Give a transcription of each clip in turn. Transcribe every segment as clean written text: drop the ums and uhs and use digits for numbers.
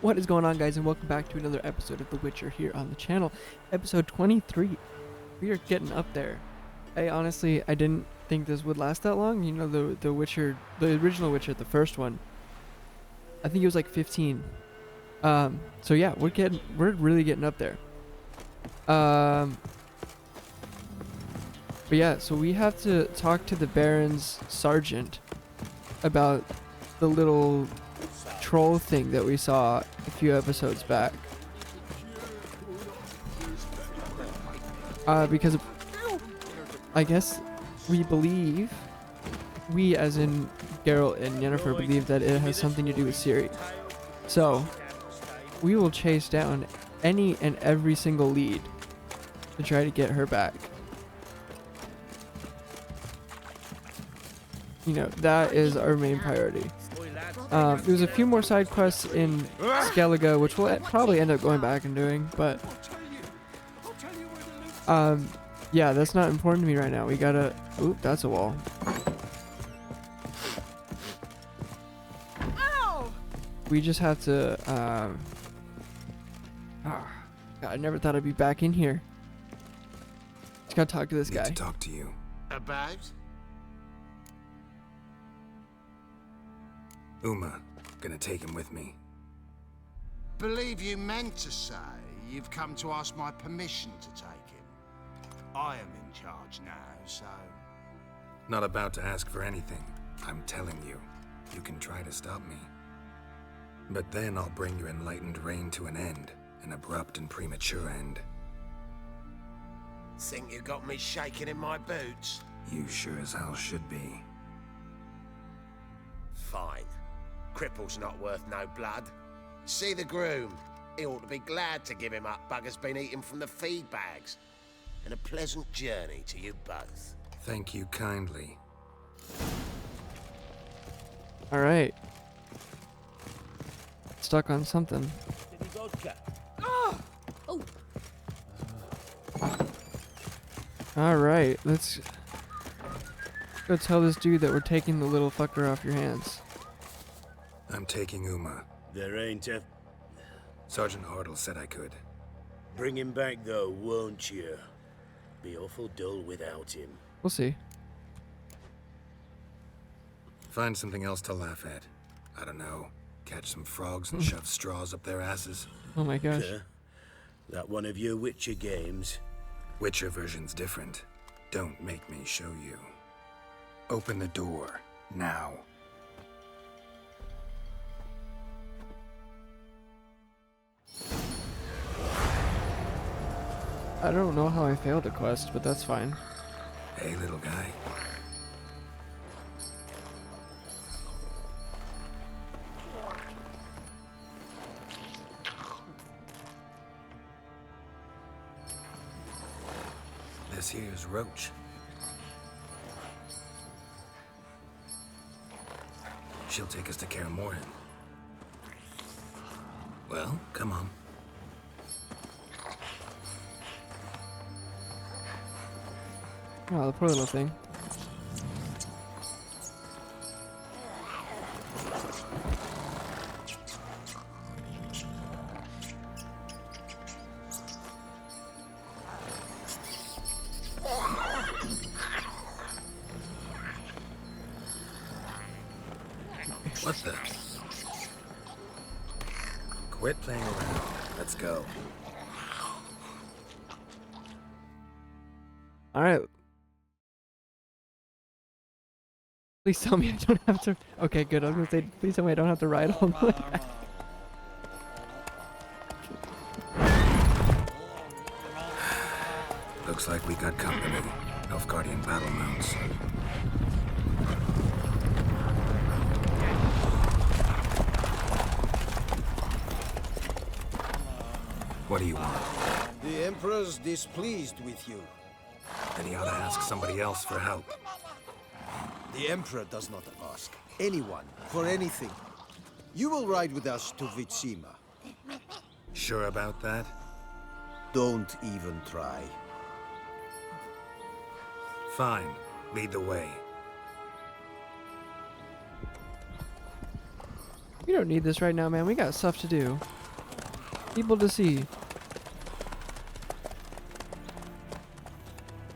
What is going on, guys, and welcome back to another episode of The Witcher here on the channel. Episode 23. We are getting up there. I didn't think this would last that long. You know, the Witcher, the original Witcher, the first one, I think it was like 15. So yeah, we're really getting up there. But yeah, so we have to talk to the Baron's sergeant about the little troll thing that we saw a few episodes back. Because I guess we as in Geralt and Yennefer believe that it has something to do with Ciri. So we will chase down any and every single lead to try to get her back. You know, that is our main priority. There's a few more side quests in Skellige, which we'll probably end up going back and doing, but yeah, that's not important to me right now. We gotta... Oop, that's a wall. We just have to, God, I never thought I'd be back in here. Just gotta talk to this guy. Need to talk to you. About? Uma, gonna take him with me. Believe you meant to say you've come to ask my permission to take him. I am in charge now, so... Not about to ask for anything. I'm telling you, you can try to stop me. But then I'll bring your enlightened reign to an end. An abrupt and premature end. Think you got me shaking in my boots? You sure as hell should be. Fine. Cripple's not worth no blood. See the groom. He ought to be glad to give him up. Bugger's been eating from the feed bags. And a pleasant journey to you both. Thank you kindly. Alright. Stuck on something. Alright, let's go tell this dude that we're taking the little fucker off your hands. I'm taking Uma. There ain't a... Sergeant Hartle said I could. Bring him back though, won't you? Be awful dull without him. We'll see. Find something else to laugh at. I don't know. Catch some frogs and shove straws up their asses. Oh my gosh. That one of your Witcher games? Witcher version's different. Don't make me show you. Open the door. Now. I don't know how I failed a quest, but that's fine. Hey, little guy. This here's Roach. She'll take us to Kaer Morhen. Well, come on. Oh, the poor little thing. What the? Quit playing around. Let's go. Alright. Please tell me I don't have to... Okay, good. I was gonna say, please tell me I don't have to ride all the way back. Looks like we got company. Nilfgaardian battle mounts. What do you want? The Emperor's displeased with you. Then he ought to ask somebody else for help. The Emperor does not ask anyone for anything. You will ride with us to Vitsima. Sure about that? Don't even try. Fine. Lead the way. We don't need this right now, man. We got stuff to do. People to see.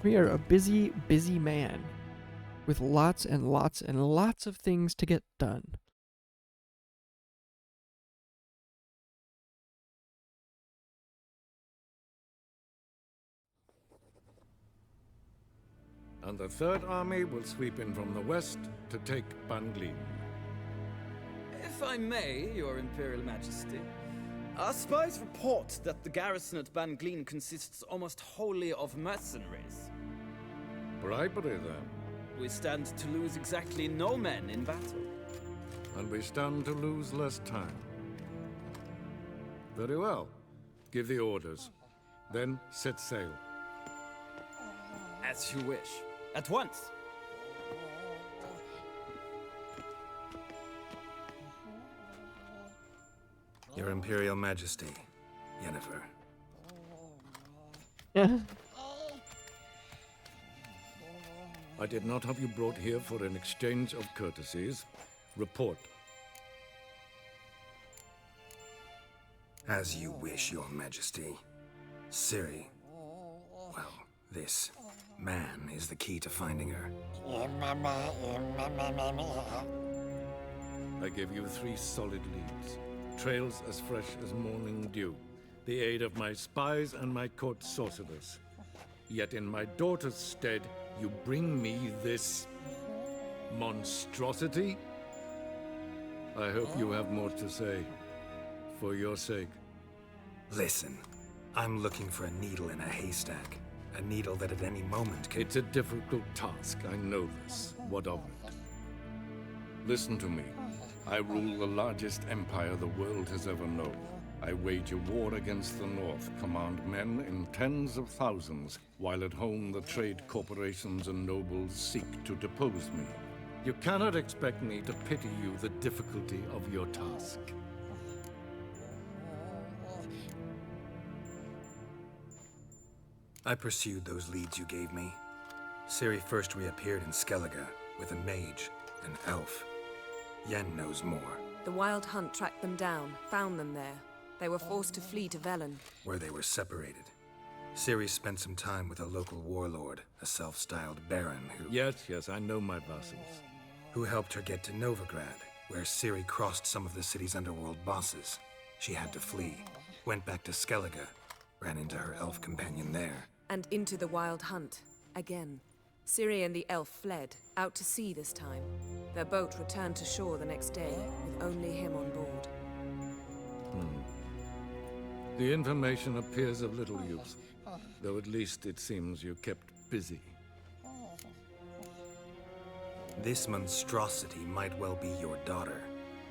We are a busy, busy man. With lots and lots and lots of things to get done. And the Third Army will sweep in from the west to take Banglin. If I may, Your Imperial Majesty, our spies report that the garrison at Banglin consists almost wholly of mercenaries. Bribery, then. We stand to lose exactly no men in battle. And we stand to lose less time. Very well. Give the orders. Then set sail. As you wish. At once. Your Imperial Majesty, Yennefer. I did not have you brought here for an exchange of courtesies. Report. As you wish, Your Majesty. Ciri. Well, this man is the key to finding her. I give you 3 solid leads. Trails as fresh as morning dew. The aid of my spies and my court sorcerers. Yet in my daughter's stead, you bring me this monstrosity? I hope you have more to say. For your sake. Listen, I'm looking for a needle in a haystack. A needle that at any moment can... It's a difficult task, I know this. What of it? Listen to me. I rule the largest empire the world has ever known. I wage a war against the North, command men in tens of thousands, while at home the trade corporations and nobles seek to depose me. You cannot expect me to pity you the difficulty of your task. I pursued those leads you gave me. Ciri first reappeared in Skellige with a mage, an elf. Yen knows more, The Wild Hunt tracked them down, found them there. They were forced to flee to Velen. where they were separated. Ciri spent some time with a local warlord, a self-styled baron Yes, I know my vassals. who helped her get to Novigrad, where Ciri crossed some of the city's underworld bosses. She had to flee, went back to Skellige, ran into her elf companion there. And into the Wild Hunt. Again. Ciri and the elf fled, out to sea this time. Their boat returned to shore the next day, with only him on board. The information appears of little use, though at least it seems you kept busy. This monstrosity might well be your daughter.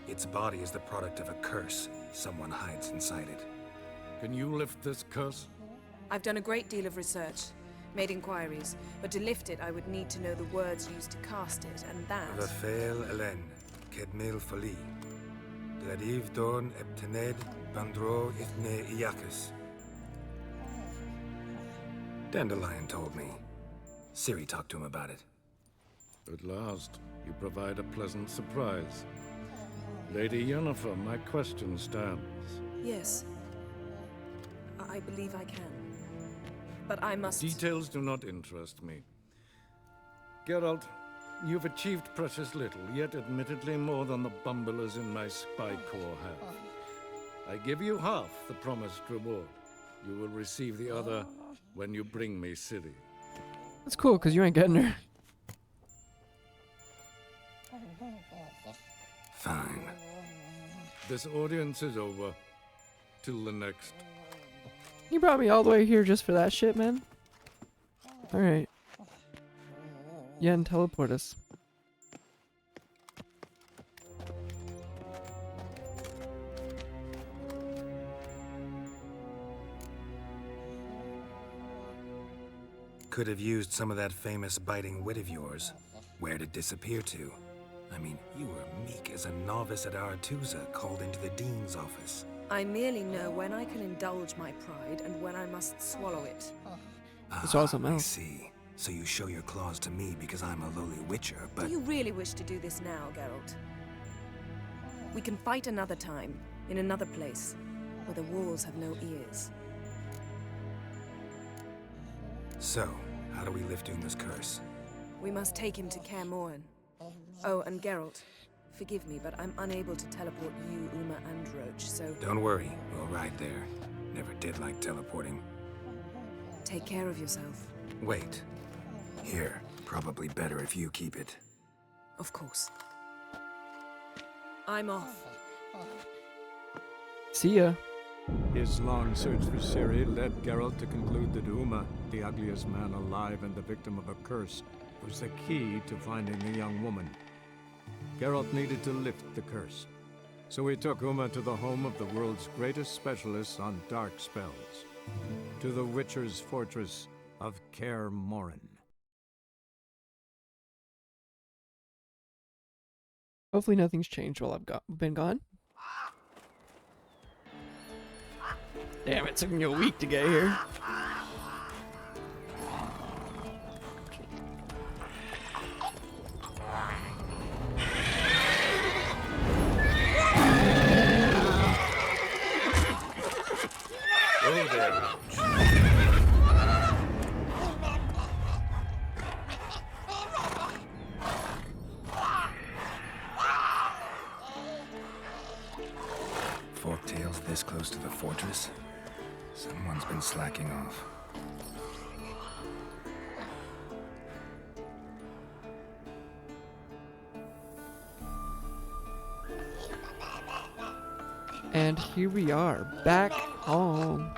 Its body is the product of a curse someone hides inside it. Can you lift this curse? I've done a great deal of research, made inquiries, but to lift it I would need to know the words used to cast it, and that... Rafael Elen, Kedmil Fali, Gladiv Dorn Eptened Bandro Ithne Iacus. Dandelion told me. Ciri talked to him about it. At last, you provide a pleasant surprise. Lady Yennefer, my question stands. Yes. I believe I can. But I must... Details do not interest me. Geralt, you've achieved precious little, yet admittedly more than the bumblers in my spy corps have. I give you half the promised reward. You will receive the other when you bring me Ciri. That's cool, because you ain't getting her. Fine. This audience is over. Till the next. You brought me all the way here just for that shit, man? Alright. Yen, teleport us. Could have used some of that famous biting wit of yours. Where'd it disappear to? I mean, you were meek as a novice at Aretuza called into the dean's office. I merely know when I can indulge my pride and when I must swallow it. It's awesome, I Al. see. So you show your claws to me because I'm a lowly witcher, but... Do you really wish to do this now, Geralt? We can fight another time, in another place, where the walls have no ears. So, how do we lift Uma's curse? We must take him to Kaer Morhen. Oh, and Geralt, forgive me, but I'm unable to teleport you, Uma, and Roach, so Don't worry, we'll ride there. Never did like teleporting. take care of yourself. Wait. Here. Probably better if you keep it. Of course. I'm off. See ya. His long search for Ciri led Geralt to conclude that Uma, the ugliest man alive and the victim of a curse, was the key to finding the young woman. Geralt needed to lift the curse, so he took Uma to the home of the world's greatest specialists on dark spells, to the Witcher's fortress of Kaer Morhen. Hopefully nothing's changed while been gone. Damn, it took me a week to get here. Oh, there, Roach. Forktails this close to the fortress? Someone's been slacking off. And here we are, back home.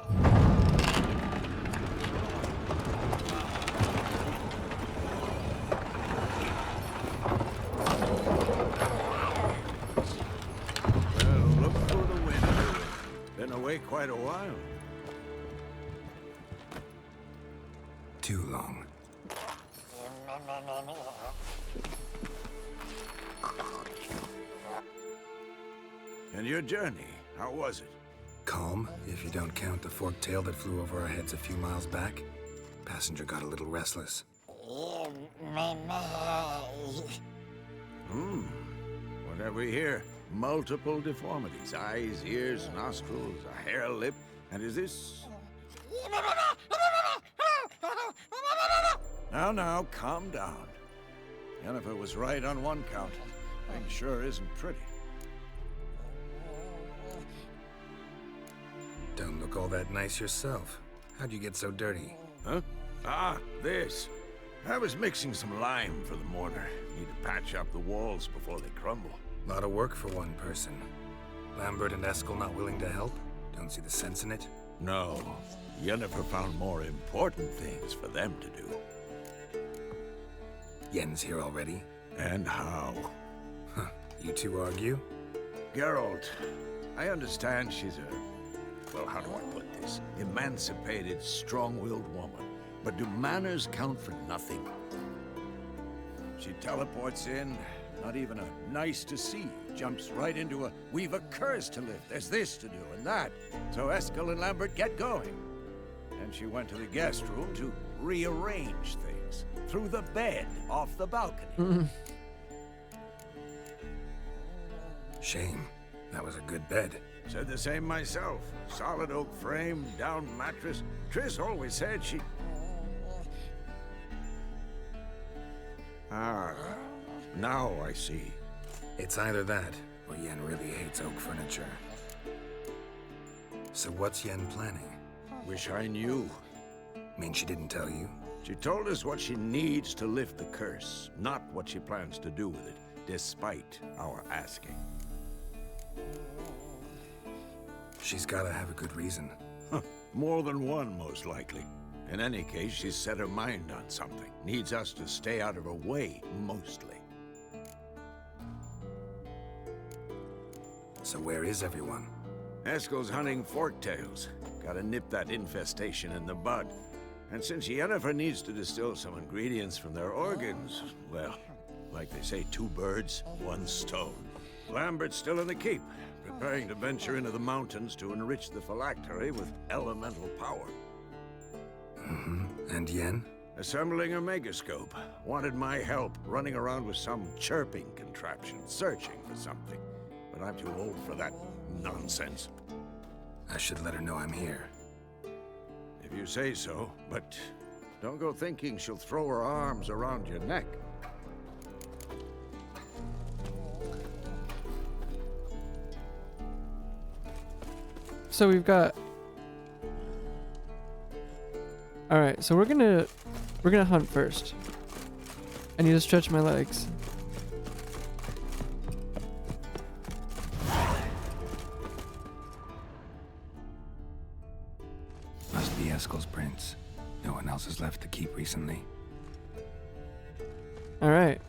Well, look for the wind. Been away quite a while. Too long. And your journey, how was it? Calm, if you don't count the forktail that flew over our heads a few miles back. Passenger got a little restless. What have we here? Multiple deformities. Eyes, ears, nostrils, a hair lip. And is this... Now, calm down. Yennefer was right on one count. Thing sure isn't pretty. Don't look all that nice yourself. How'd you get so dirty? Huh? Ah, this. I was mixing some lime for the mortar. Need to patch up the walls before they crumble. Lot of work for one person. Lambert and Eskel not willing to help? Don't see the sense in it? No. Yennefer found more important things for them to do. Yen's here already? And how? Huh. You two argue? Geralt, I understand she's a... well, how do I put this? Emancipated, strong-willed woman. But do manners count for nothing? She teleports in, not even a nice to see you. Jumps right into a, we've a curse to lift, there's this to do and that. So Eskel and Lambert get going. And she went to the guest room to rearrange things. Through the bed, off the balcony. Shame. That was a good bed. Said the same myself. Solid oak frame, down mattress. Triss always said she... Ah, now I see. It's either that, or Yen really hates oak furniture. So what's Yen planning? Wish I knew. Mean she didn't tell you? She told us what she needs to lift the curse, not what she plans to do with it, despite our asking. She's gotta have a good reason. More than one, most likely. In any case, she's set her mind on something. Needs us to stay out of her way, mostly. So where is everyone? Eskel's hunting forktails. Gotta nip that infestation in the bud. And since Yennefer needs to distill some ingredients from their organs, well, like they say, 2 birds, 1 stone. Lambert's still in the keep, preparing to venture into the mountains to enrich the phylactery with elemental power. And Yen? Assembling a megascope. Wanted my help running around with some chirping contraption, searching for something. But but I'm too old for that nonsense. I should let her know I'm here. If you say so, but don't go thinking she'll throw her arms around your neck. So we've got... Alright, so we're gonna hunt first. I need to stretch my legs. Must be Eskel's prints. No one else has left the keep recently. Alright.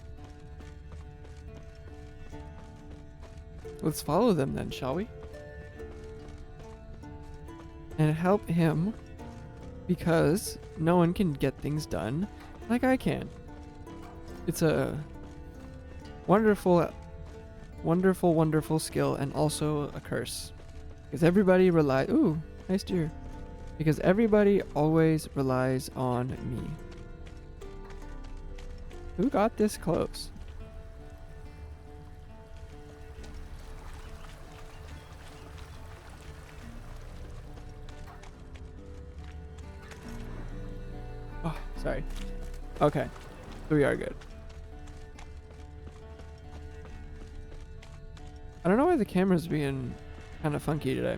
Let's follow them then, shall we? And help him, because no one can get things done like I can. It's a wonderful, wonderful, wonderful skill, and also a curse. Because everybody relies... Ooh, nice deer. Because everybody always relies on me. Who got this close? Oh, sorry. Okay. We are good. I don't know why the camera's being kind of funky today.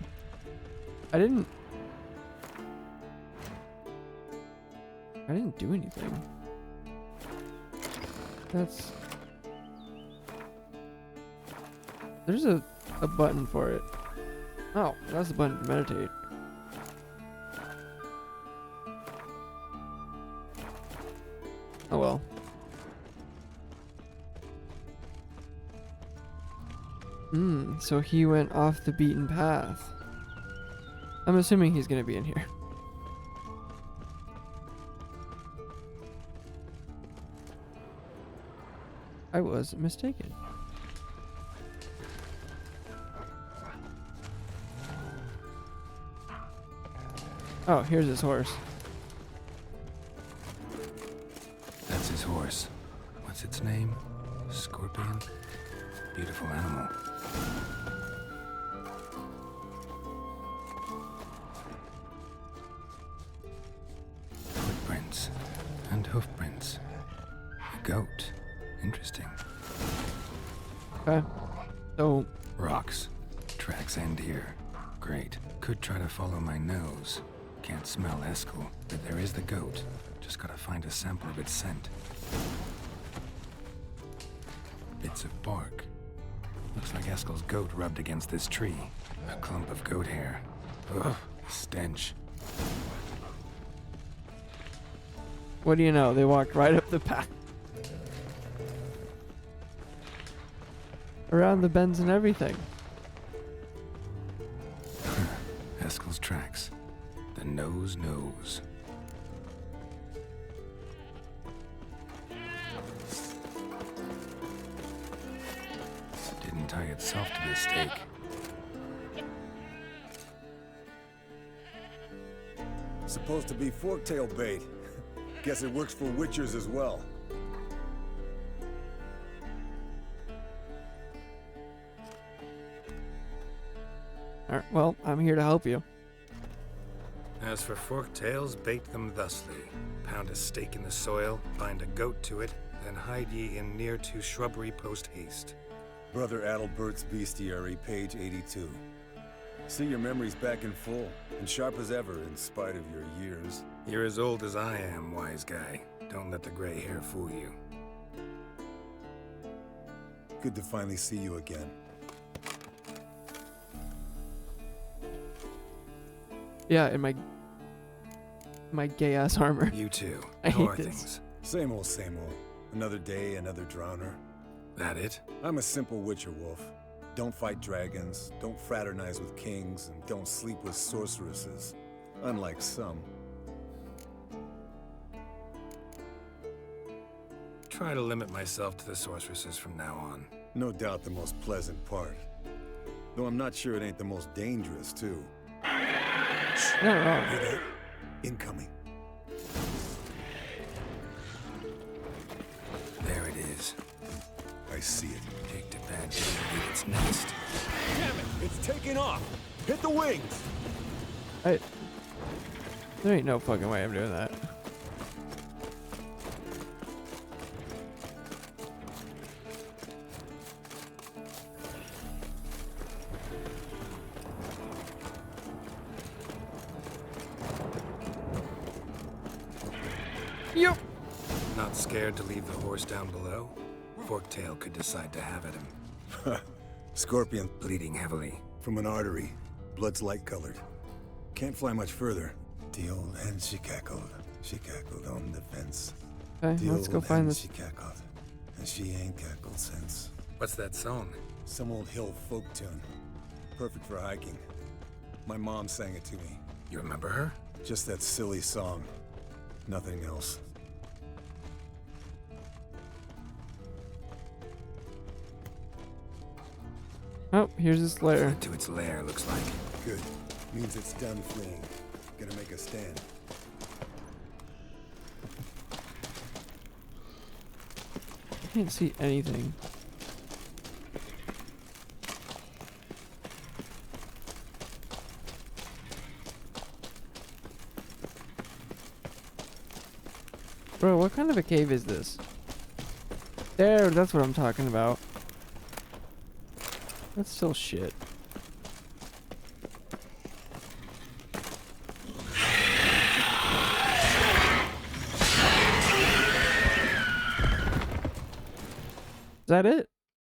I didn't do anything. There's a button for it. Oh, that's the button to meditate. Oh well. So he went off the beaten path. I'm assuming he's gonna be in here. I was mistaken. Oh, here's his horse. That's his horse. What's its name? Scorpion? Beautiful animal. Footprints and hoofprints. A goat. Interesting. Okay. So... Rocks. Tracks end here. Great. Could try to follow my nose. Can't smell Eskel, but there is the goat. Just gotta find a sample of its scent. Bits of bark. Looks like Eskel's goat rubbed against this tree. A clump of goat hair. Ugh, stench. What do you know? They walked right up the path. Around the bends and everything. Eskel's tracks. The nose knows. Didn't tie itself to this stake. Supposed to be forktail bait. Guess it works for witchers as well. Alright, well, I'm here to help you. As for forktails, bait them thusly. Pound a stake in the soil, bind a goat to it, then hide ye in near to shrubbery post haste. Brother Adalbert's Bestiary, page 82. See your memories back in full, and sharp as ever in spite of your years. You're as old as I am, wise guy. Don't let the gray hair fool you. Good to finally see you again. Yeah, in my gay-ass armor. You too. I How hate are this. things? Same old, same old. Another day, another drowner. That it? I'm a simple witcher wolf. Don't fight dragons, don't fraternize with kings, and don't sleep with sorceresses. Unlike some. Try to limit myself to the sorceresses from now on. No doubt the most pleasant part. Though I'm not sure it ain't the most dangerous, too. Not wrong. Hear that? Incoming. There it is. I see it. Picked a bad day to leave its nest. It's taking off! Hit the wings! There ain't no fucking way I'm doing that. Yep. Not scared to leave the horse down below? Forktail could decide to have at him. Scorpion. Bleeding heavily. From an artery. Blood's light-colored. Can't fly much further. The old hen, she cackled. She cackled on the fence. Okay, The let's go old find hen, this. She cackled. And she ain't cackled since. What's that song? Some old hill folk tune. Perfect for hiking. My mom sang it to me. You remember her? Just that silly song. Nothing else. Oh, here's this lair. Fled to its lair, looks like. Good. Means it's done fleeing. Gonna make a stand. I can't see anything. Bro, what kind of a cave is this? There, that's what I'm talking about. That's still shit. Is that it?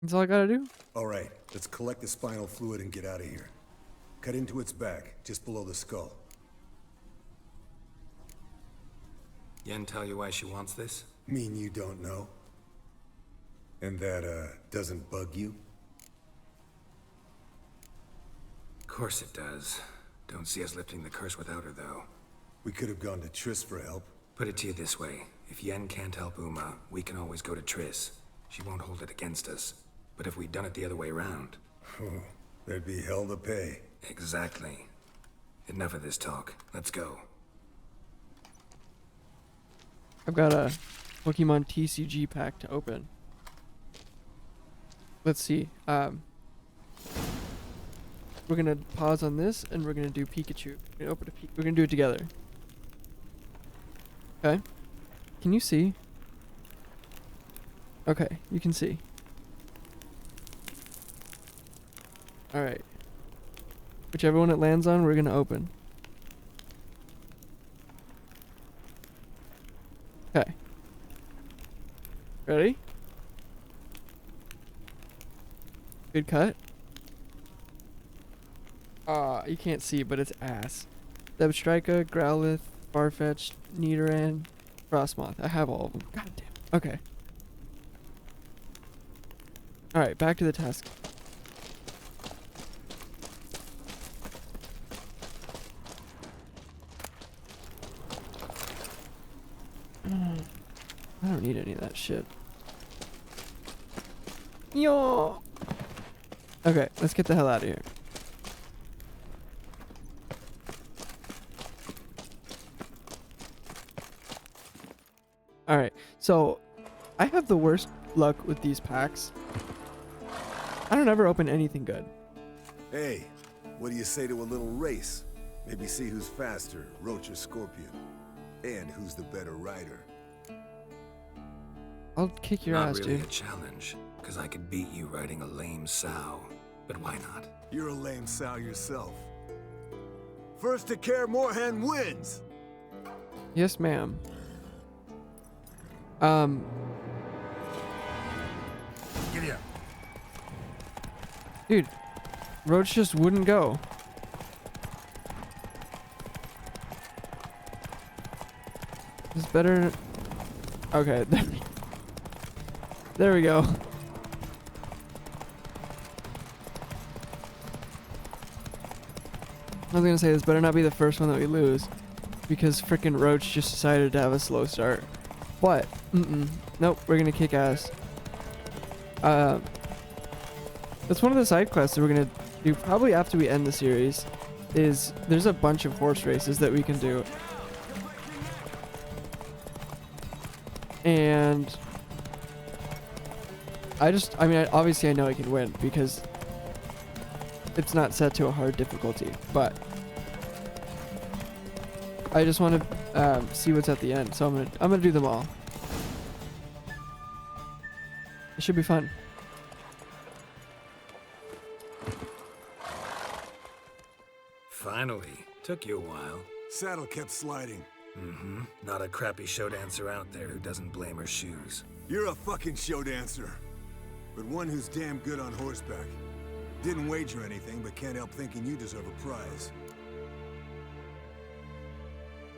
That's all I gotta do? Alright, let's collect the spinal fluid and get out of here. Cut into its back, just below the skull. Yen tell you why she wants this? Mean you don't know? And that, doesn't bug you? Of course it does. Don't see us lifting the curse without her, though. We could have gone to Triss for help. Put it to you this way. If Yen can't help Uma, we can always go to Triss. She won't hold it against us. But if we'd done it the other way around... Oh, there'd be hell to pay. Exactly. Enough of this talk. Let's go. I've got a Pokemon TCG pack to open. Let's see. We're gonna pause on this and we're gonna do Pikachu. We're gonna open a We're gonna do it together. Okay. Can you see? Okay, you can see. Alright. Whichever one it lands on, we're gonna open. Okay. Ready? Good cut. You can't see, but it's ass. Zebstrika, Growlithe, Farfetch'd, Nidoran, Frostmoth. I have all of them. God damn. Okay. Alright, back to the task. I don't need any of that shit. Yo. Okay, let's get the hell out of here. Alright, so I have the worst luck with these packs. I don't ever open anything good. Hey, what do you say to a little race? Maybe see who's faster, Roach or Scorpion. And who's the better rider. I'll kick your Not ass, really dude. a challenge, because I could beat you riding a lame sow. But why not? You're a lame sow yourself. First to care Moorhen wins! Yes, ma'am. Giddy up. Dude, Roach just wouldn't go. It's better. Okay, there we go. I was gonna say this better not be the first one that we lose, because frickin' Roach just decided to have a slow start. But nope, we're gonna kick ass. That's one of the side quests that we're gonna do probably after we end the series. Is there's a bunch of horse races that we can do, and I mean, obviously I know I can win because it's not set to a hard difficulty, but I just want to see what's at the end, so I'm gonna do them all. It should be fun. Finally. Took you a while. Saddle kept sliding. Mm-hmm. Not a crappy show dancer out there who doesn't blame her shoes. You're a fucking show dancer. But one who's damn good on horseback. Didn't wager anything, but can't help thinking you deserve a prize.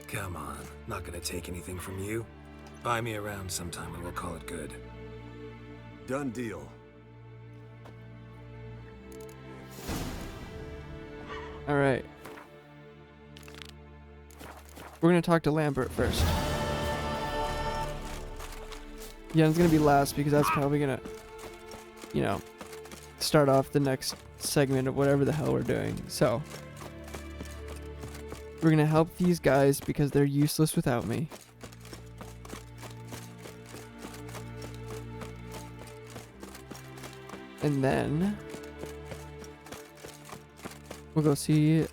Come on. Not gonna take anything from you. Buy me around sometime and we'll call it good. Done deal. Alright. We're gonna talk to Lambert first. Yen's gonna be last because that's probably gonna, you know, start off the next segment of whatever the hell we're doing. So, we're gonna help these guys because they're useless without me. And then we'll go see.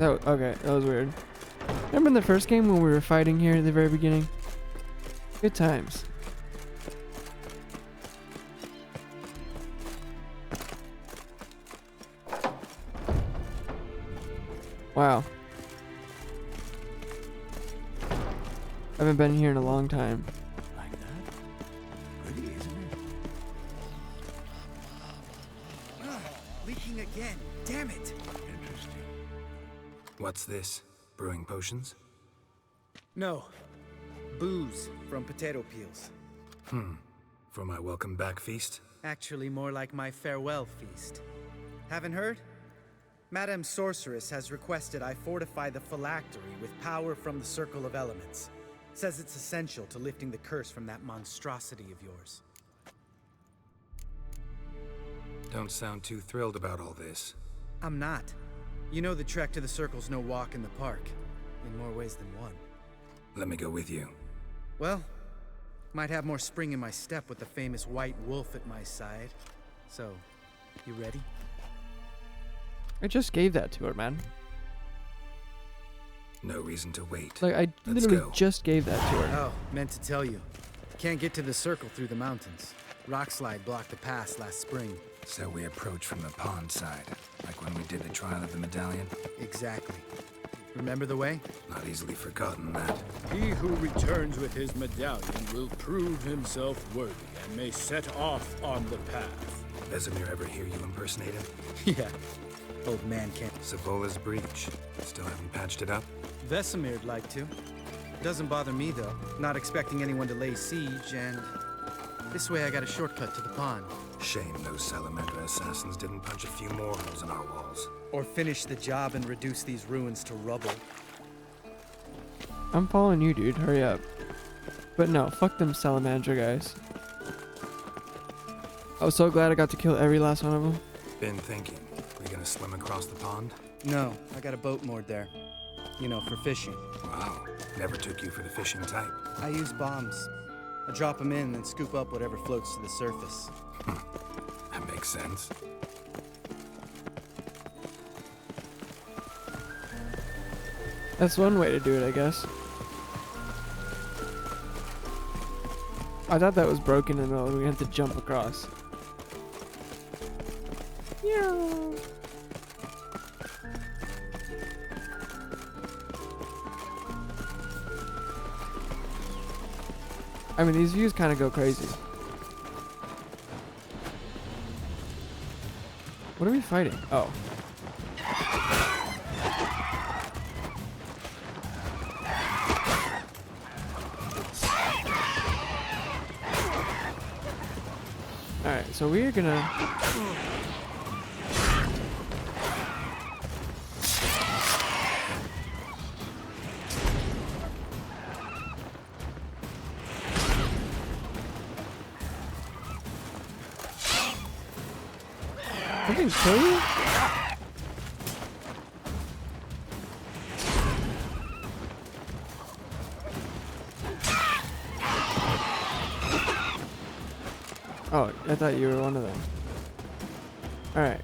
Oh, okay, that was weird. Remember in the first game when we were fighting here at the very beginning? Good times. Wow. I haven't been here in a long time. Like that? Pretty, isn't it? Leaking again. Damn it. Interesting. What's this? Brewing potions? No. Booze from potato peels. For my welcome back feast? Actually, more like my farewell feast. Haven't heard? Madame Sorceress has requested I fortify the phylactery with power from the Circle of Elements. Says it's essential to lifting the curse from that monstrosity of yours. Don't sound too thrilled about all this. I'm not. You know the trek to the Circle's no walk in the park. In more ways than one. Let me go with you. Well, might have more spring in my step with the famous White Wolf at my side. So, you ready? I just gave that to her, man. No reason to wait. Like, I Let's literally go. just gave that to her. Oh, meant to tell you. Can't get to the Circle through the mountains. Rockslide blocked the pass last spring. So we approach from the pond side, like when we did the trial of the medallion? Exactly. Remember the way? Not easily forgotten, that. He who returns with his medallion will prove himself worthy and may set off on the path. Vesemir ever hear you impersonate him? Yeah. Old man can't. Savola's breach. Still haven't patched it up? Vesemir'd like to. Doesn't bother me, though. Not expecting anyone to lay siege, and this way I got a shortcut to the pond. Shame those Salamander assassins didn't punch a few more holes in our walls. Or finish the job and reduce these ruins to rubble. I'm following you, dude. Hurry up. But no, fuck them Salamander guys. I was so glad I got to kill every last one of them. Been thinking. We gonna swim across the pond? No, I got a boat moored there. You know, for fishing. Wow. Never took you for the fishing type. I use bombs. I drop them in and scoop up whatever floats to the surface. That makes sense. That's one way to do it, I guess. I thought that was broken and we had to jump across. Yeah. I mean, these views kind of go crazy. What are we fighting? Oh. Alright, so we're gonna... I didn't kill you? Oh, I thought you were one of them. Alright.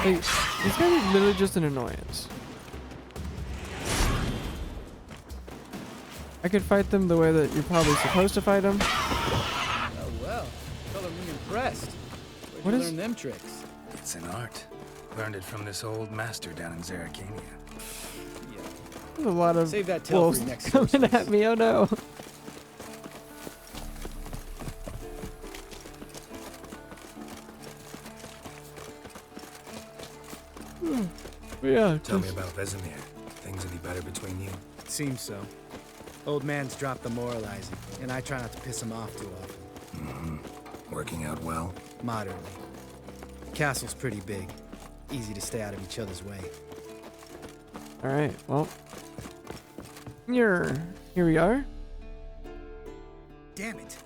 Hey, this guy is literally just an annoyance. I could fight them the way that you're probably supposed to fight them. Oh, well. Color me impressed. Where'd you learn them tricks? It's an art. Learned it from this old master down in Zerrikania. There's a lot of Save that tail wolves for your next coming sorceress. at me. Oh no. Yeah. Tell me about Vesemir. Things any better between you? Seems so. Old man's dropped the moralizing, and I try not to piss him off too often. Mm-hmm. Working out well? Moderately. Castle's pretty big. Easy to stay out of each other's way. Alright, well. Here we are. Damn it.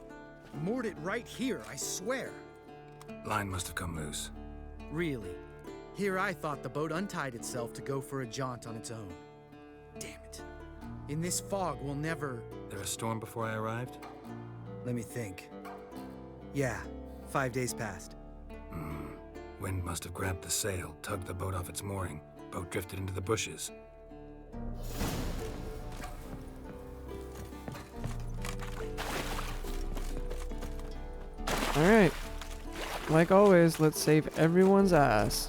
Moored it right here, I swear. Line must have come loose. Really? Here I thought the boat untied itself to go for a jaunt on its own. Damn it. In this fog, we'll never... There a storm before I arrived? Let me think. Yeah, 5 days passed. Wind must have grabbed the sail, tugged the boat off its mooring. Boat drifted into the bushes. Alright. Like always, let's save everyone's ass.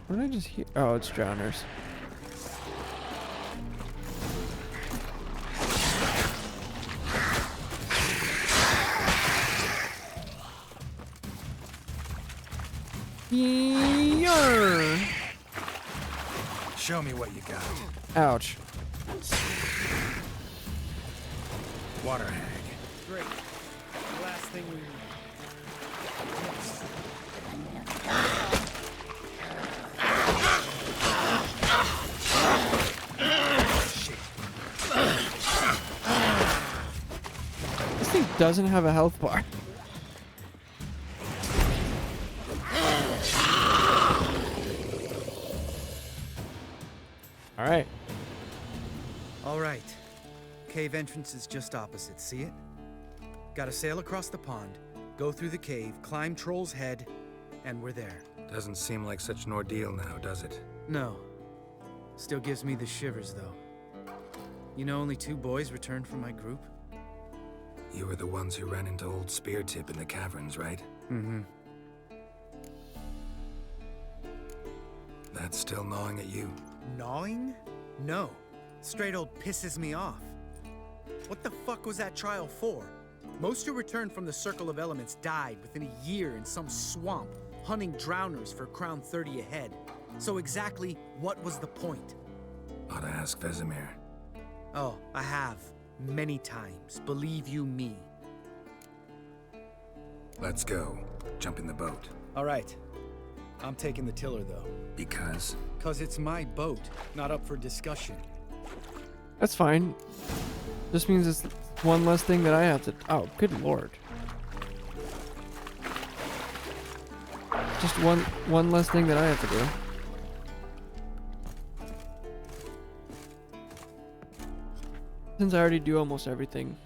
What did I just hear? Oh, it's drowners. Yarr! Show me what you got. Ouch. Water hag. Great. Last thing we need. This thing doesn't have a health bar. Alright. Alright. Cave entrance is just opposite, see it? Gotta sail across the pond, go through the cave, climb Troll's Head, and we're there. Doesn't seem like such an ordeal now, does it? No. Still gives me the shivers, though. You know only 2 boys returned from my group? You were the ones who ran into old Speartip in the caverns, right? Mm-hmm. That's still gnawing at you. Gnawing? No. Straight old pisses me off. What the fuck was that trial for? Most who returned from the Circle of Elements died within a year in some swamp, hunting drowners for Crown 30 a head. So exactly what was the point? Ought to ask Vesemir. Oh, I have. Many times. Believe you me. Let's go. Jump in the boat. All right. I'm taking the tiller, though. Because? 'Cause it's my boat, not up for discussion. That's fine. Just means it's one less thing that I have to... Oh, good lord. Just one less thing that I have to do. Since I already do almost everything.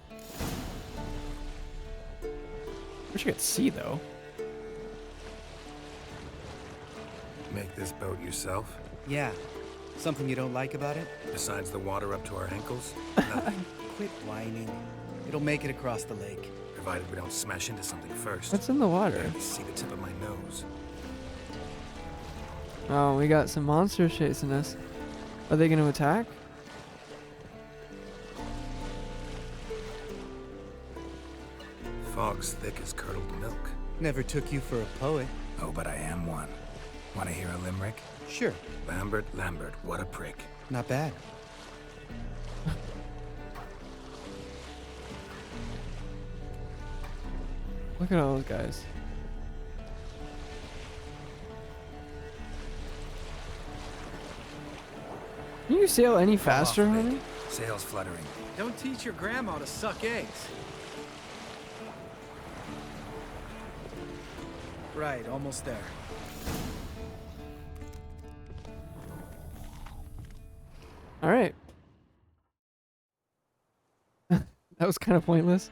Wish I could see, though. Make this boat yourself? Yeah. Something you don't like about it? Besides the water up to our ankles? Nothing. Quit whining. It'll make it across the lake. Provided we don't smash into something first. What's in the water? Barely see the tip of my nose. Oh, we got some monsters chasing us. Are they going to attack? Fog's thick as curdled milk. Never took you for a poet. Oh, but I am one. Want to hear a limerick? Sure. Lambert, what a prick. Not bad. Look at all those guys. Can you sail any faster, honey? Sails fluttering. Don't teach your grandma to suck eggs. Right, almost there. All right. That was kind of pointless.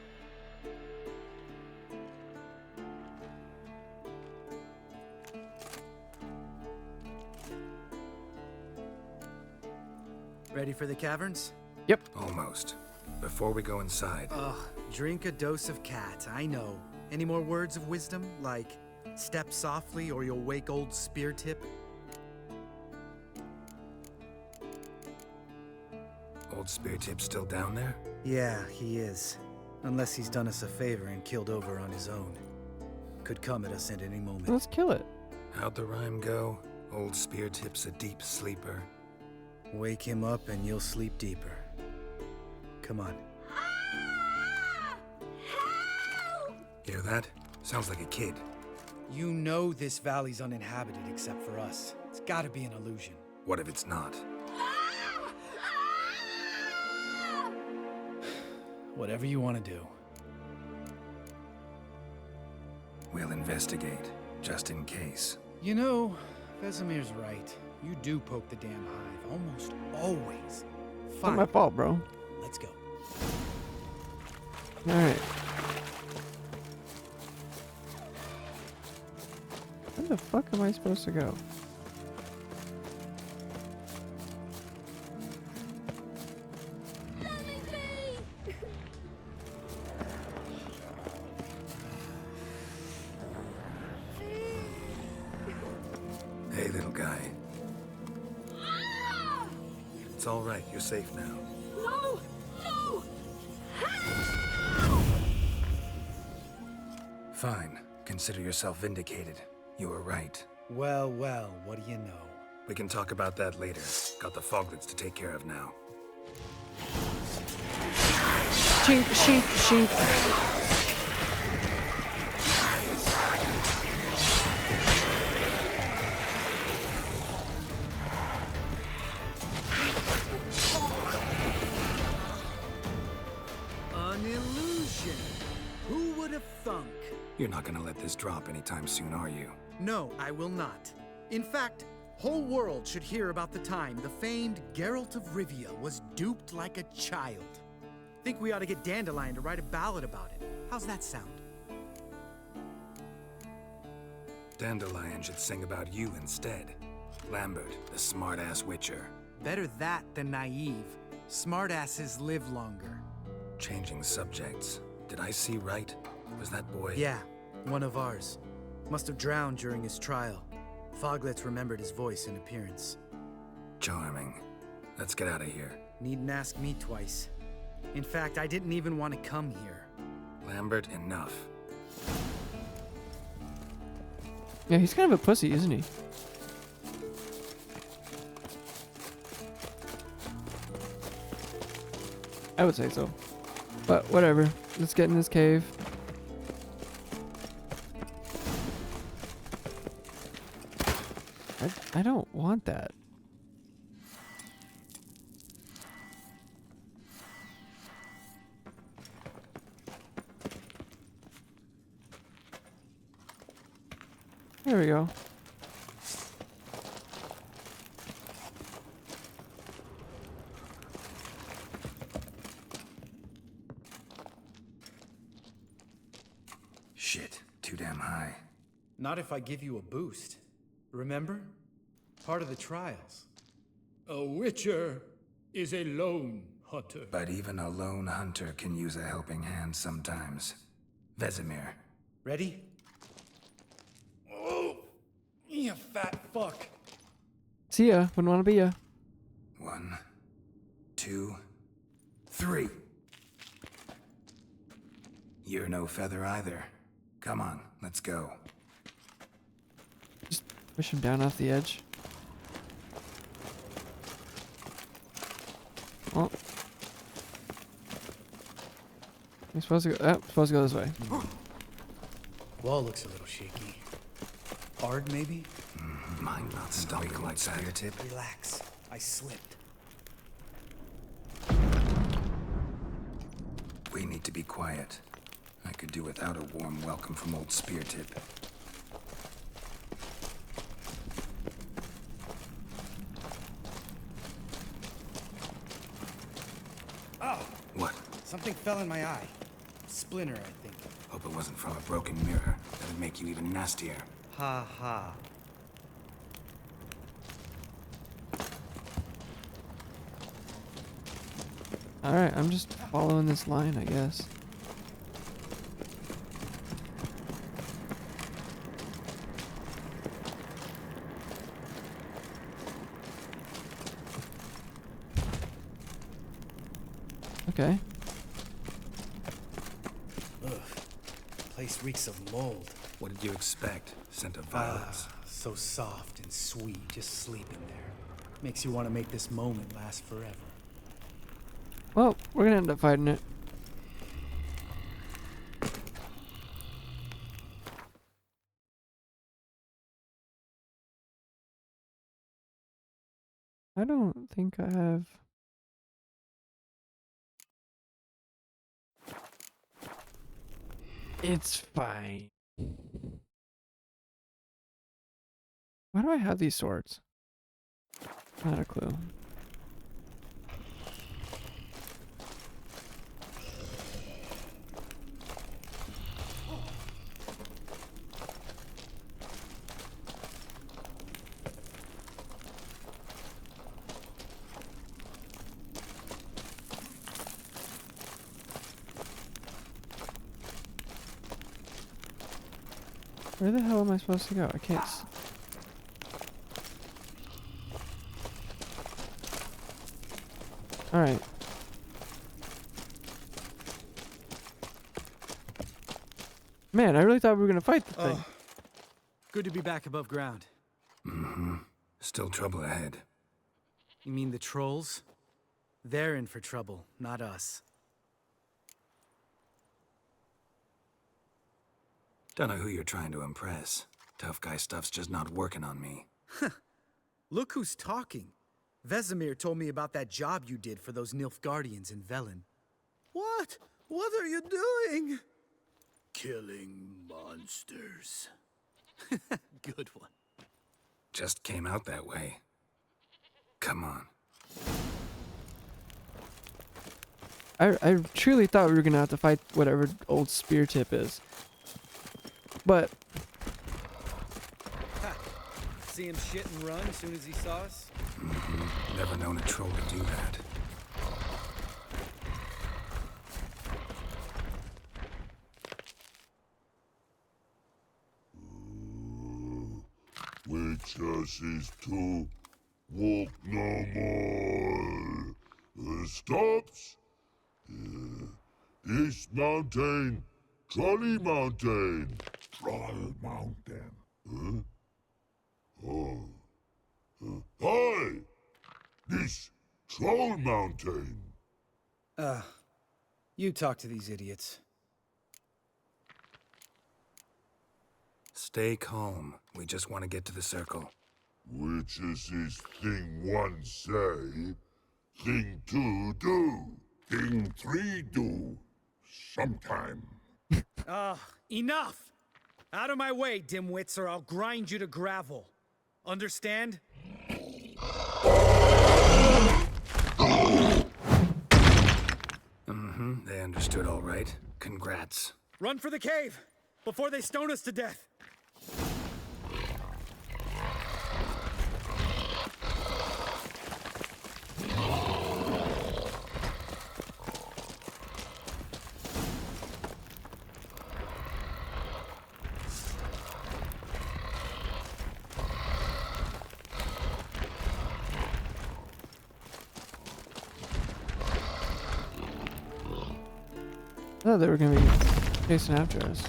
Ready for the caverns? Yep. Almost. Before we go inside, Ugh, drink a dose of cat, I know. Any more words of wisdom, like step softly or you'll wake old Speartip? Old Speartip's still down there? Yeah, he is. Unless he's done us a favor and killed over on his own. Could come at us at any moment. Let's kill it. How'd the rhyme go? Old Speartip's a deep sleeper. Wake him up and you'll sleep deeper. Come on. Hear that? Sounds like a kid. You know this valley's uninhabited except for us. It's gotta be an illusion. What if it's not? Whatever you want to do. We'll investigate, just in case. You know, Vesemir's right. You do poke the damn hive, almost always. Not my fault, bro. Let's go. All right. Where the fuck am I supposed to go? Hey, little guy. It's all right. You're safe now. No! No! Fine. Consider yourself vindicated. You were right. Well, well, what do you know? We can talk about that later. Got the Foglets to take care of now. Shink, shink, shink. An illusion. Who would have thunk? You're not gonna let this drop anytime soon, are you? No, I will not. In fact, whole world should hear about the time the famed Geralt of Rivia was duped like a child. Think we ought to get Dandelion to write a ballad about it. How's that sound? Dandelion should sing about you instead. Lambert, the smart-ass witcher. Better that than naive. Smartasses live longer. Changing subjects. Did I see right? Was that boy? Yeah, one of ours. Must have drowned during his trial. Foglets remembered his voice and appearance. Charming. Let's get out of here. Needn't ask me twice. In fact, I didn't even want to come here. Lambert, enough. Yeah, he's kind of a pussy, isn't he? I would say so. But whatever. Let's get in this cave. I don't want that. There we go. Shit, too damn high. Not if I give you a boost. Remember? Part of the trials. A witcher is a lone hunter. But even a lone hunter can use a helping hand sometimes. Vesemir. Ready? Oh, you fat fuck. See ya. Wouldn't want to be ya. 1, 2, 3. You're no feather either. Come on, let's go. Just push him down off the edge. Oh. I'm supposed to go. Supposed to go this way. Wall looks a little shaky. Hard, maybe? Mind not stopping like Speartip. Relax. I slipped. We need to be quiet. I could do without a warm welcome from old Speartip. Something fell in my eye. Splinter, I think. Hope it wasn't from a broken mirror. That'd make you even nastier. Ha ha. Alright, I'm just following this line, I guess. Okay. Ugh. Place reeks of mold. What did you expect? Scent of violets. So soft and sweet, just sleeping there. Makes you want to make this moment last forever. Well, we're gonna end up fighting it. I don't think I have... It's fine. Why do I have these swords? Not a clue. Where the hell am I supposed to go? I can't Alright. Man, I really thought we were gonna fight the thing. Good to be back above ground. Mm-hmm. Still trouble ahead. You mean the trolls? They're in for trouble, not us. Don't know who you're trying to impress. Tough guy stuff's just not working on me. Look who's talking. Vesemir told me about that job you did for those Nilfgaardians in Velen. What? What are you doing? Killing monsters. Good one. Just came out that way. Come on. I truly thought we were gonna have to fight whatever old spear tip is. But See him shit and run as soon as he saw us? Mm-hmm. Never known a troll to do that. Witches is to walk no more. Stops. East Mountain, Trolley Mountain. Troll Mountain. Huh? Oh. Hi! This Troll Mountain. You talk to these idiots. Stay calm. We just want to get to the circle. Witches is thing one say, thing two do, thing three do, sometime. Enough! Out of my way, dimwits, or I'll grind you to gravel. Understand? Mm-hmm. They understood all right. Congrats. Run for the cave! Before they stone us to death! I thought they were gonna be chasing after us.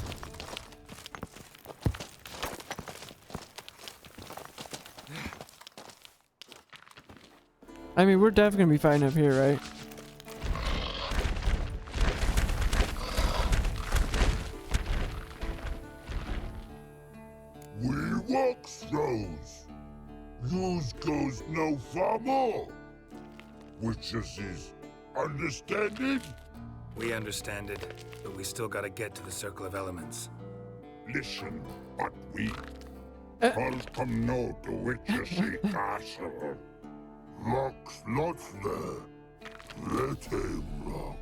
I mean, we're definitely gonna be fighting up here, right? We walk throws. Yous goes no far more. Witches is understanding? We understand it, but we still gotta get to the Circle of Elements. Listen, but we come no to Witchessy Castle. Rock's not there. Let him rock.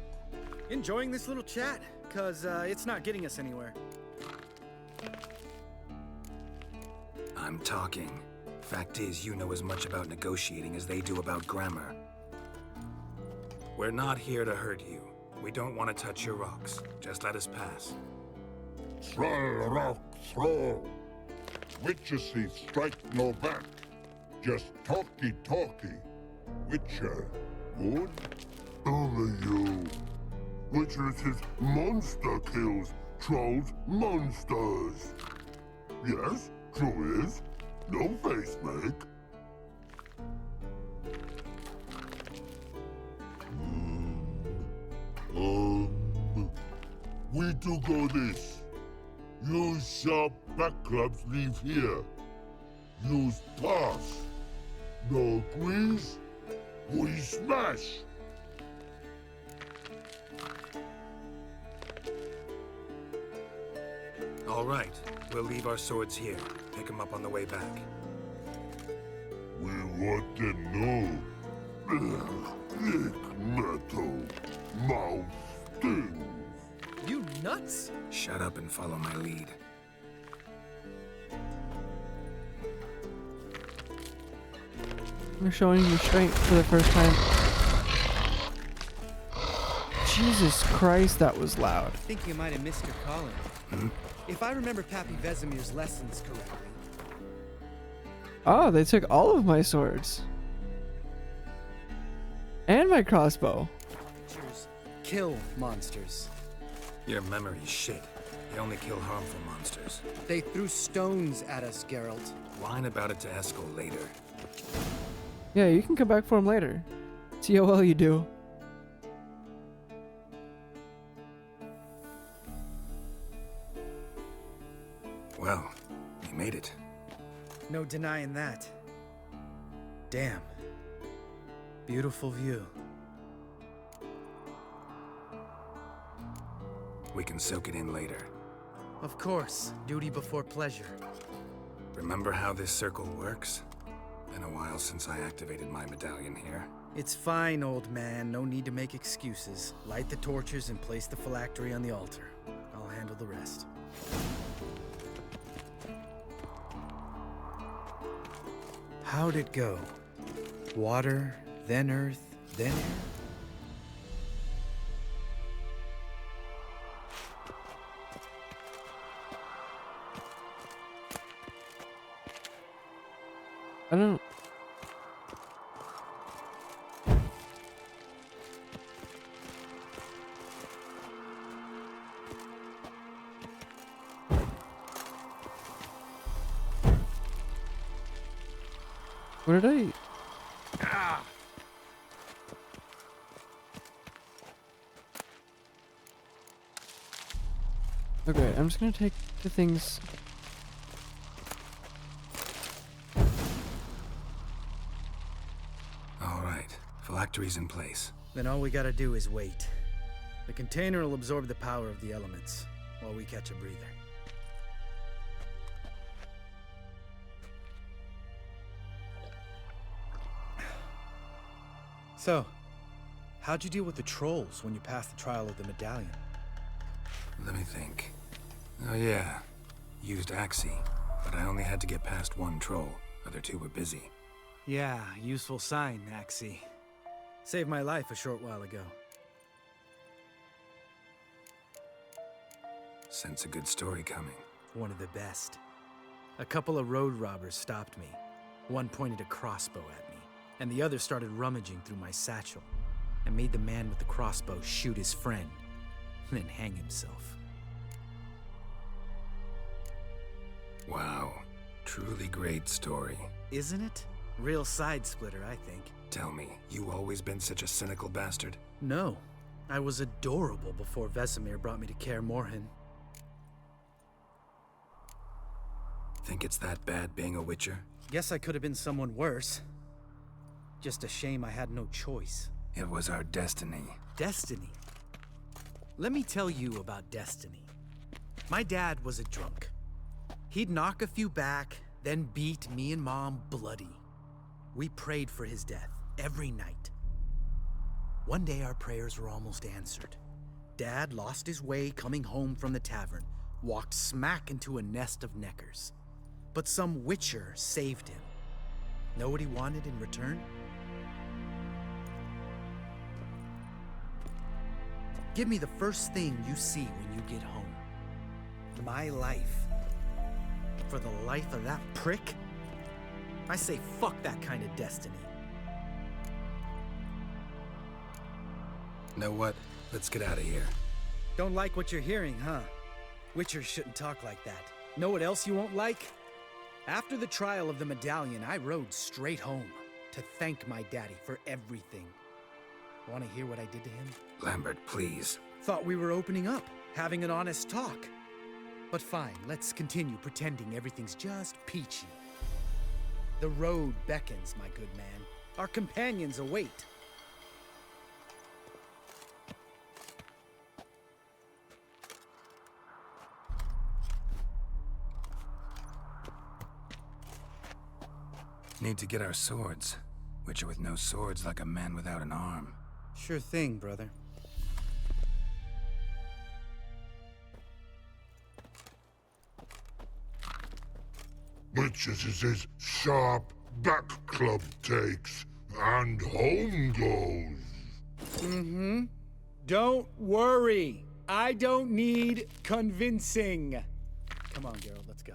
Enjoying this little chat, cause it's not getting us anywhere. I'm talking. Fact is, you know as much about negotiating as they do about grammar. We're not here to hurt you. We don't want to touch your rocks. Just let us pass. Throw rock, throw. Witcher see strike no back. Just talky. Witcher, good? Only you. Witcher is monster kills. Trolls, monsters. Yes, true is. No face make. We do go this. Use sharp back clubs leave here. Use pass. No agrees? We smash. All right, we'll leave our swords here. Pick them up on the way back. We want them know. Lick metal. Mouth stings. You nuts? Shut up and follow my lead. You're showing your strength for the first time. Jesus Christ, that was loud. I think you might have missed your calling. If I remember Pappy Vesemir's lessons correctly. Oh, they took all of my swords. And my crossbow. Witchers kill monsters. Your memory's shit. They only kill harmful monsters. They threw stones at us, Geralt. Whine about it to Eskel later. Yeah, you can come back for him later. See how well you do. Well, you made it. No denying that. Damn. Beautiful view. We can soak it in later. Of course. Duty before pleasure. Remember how this circle works? Been a while since I activated my medallion here. It's fine, old man. No need to make excuses. Light the torches and place the phylactery on the altar. I'll handle the rest. How'd it go? Water, then earth, then air? I don't... What did I... Okay, I'm just gonna take the things... Alright, phylactery's in place. Then all we gotta do is wait. The container will absorb the power of the elements, while we catch a breather. So, how'd you deal with the trolls when you passed the trial of the medallion? Let me think. Oh yeah, used Axii, but I only had to get past one troll. Other two were busy. Yeah, useful sign, Axii. Saved my life a short while ago. Sense a good story coming. One of the best. A couple of road robbers stopped me. One pointed a crossbow at me, and the other started rummaging through my satchel, and made the man with the crossbow shoot his friend, then hang himself. Wow, truly great story. Isn't it? Real side splitter, I think. Tell me, you always been such a cynical bastard? No. I was adorable before Vesemir brought me to Kaer Morhen. Think it's that bad being a Witcher? Guess I could have been someone worse. Just a shame I had no choice. It was our destiny. Destiny? Let me tell you about destiny. My dad was a drunk. He'd knock a few back, then beat me and Mom bloody. We prayed for his death every night. One day our prayers were almost answered. Dad lost his way coming home from the tavern, walked smack into a nest of neckers. But some witcher saved him. Know what he wanted in return? Give me the first thing you see when you get home. My life. For the life of that prick? I say fuck that kind of destiny. Know what? Let's get out of here. Don't like what you're hearing, huh? Witchers shouldn't talk like that. Know what else you won't like? After the trial of the medallion, I rode straight home to thank my daddy for everything. Want to hear what I did to him? Lambert, please. Thought we were opening up, having an honest talk. But fine, let's continue pretending everything's just peachy. The road beckons, my good man. Our companions await. Need to get our swords. Witcher with no swords like a man without an arm. Sure thing, brother. Witches is his sharp back club takes, and home goes. Mm-hmm. Don't worry. I don't need convincing. Come on, Geralt, let's go.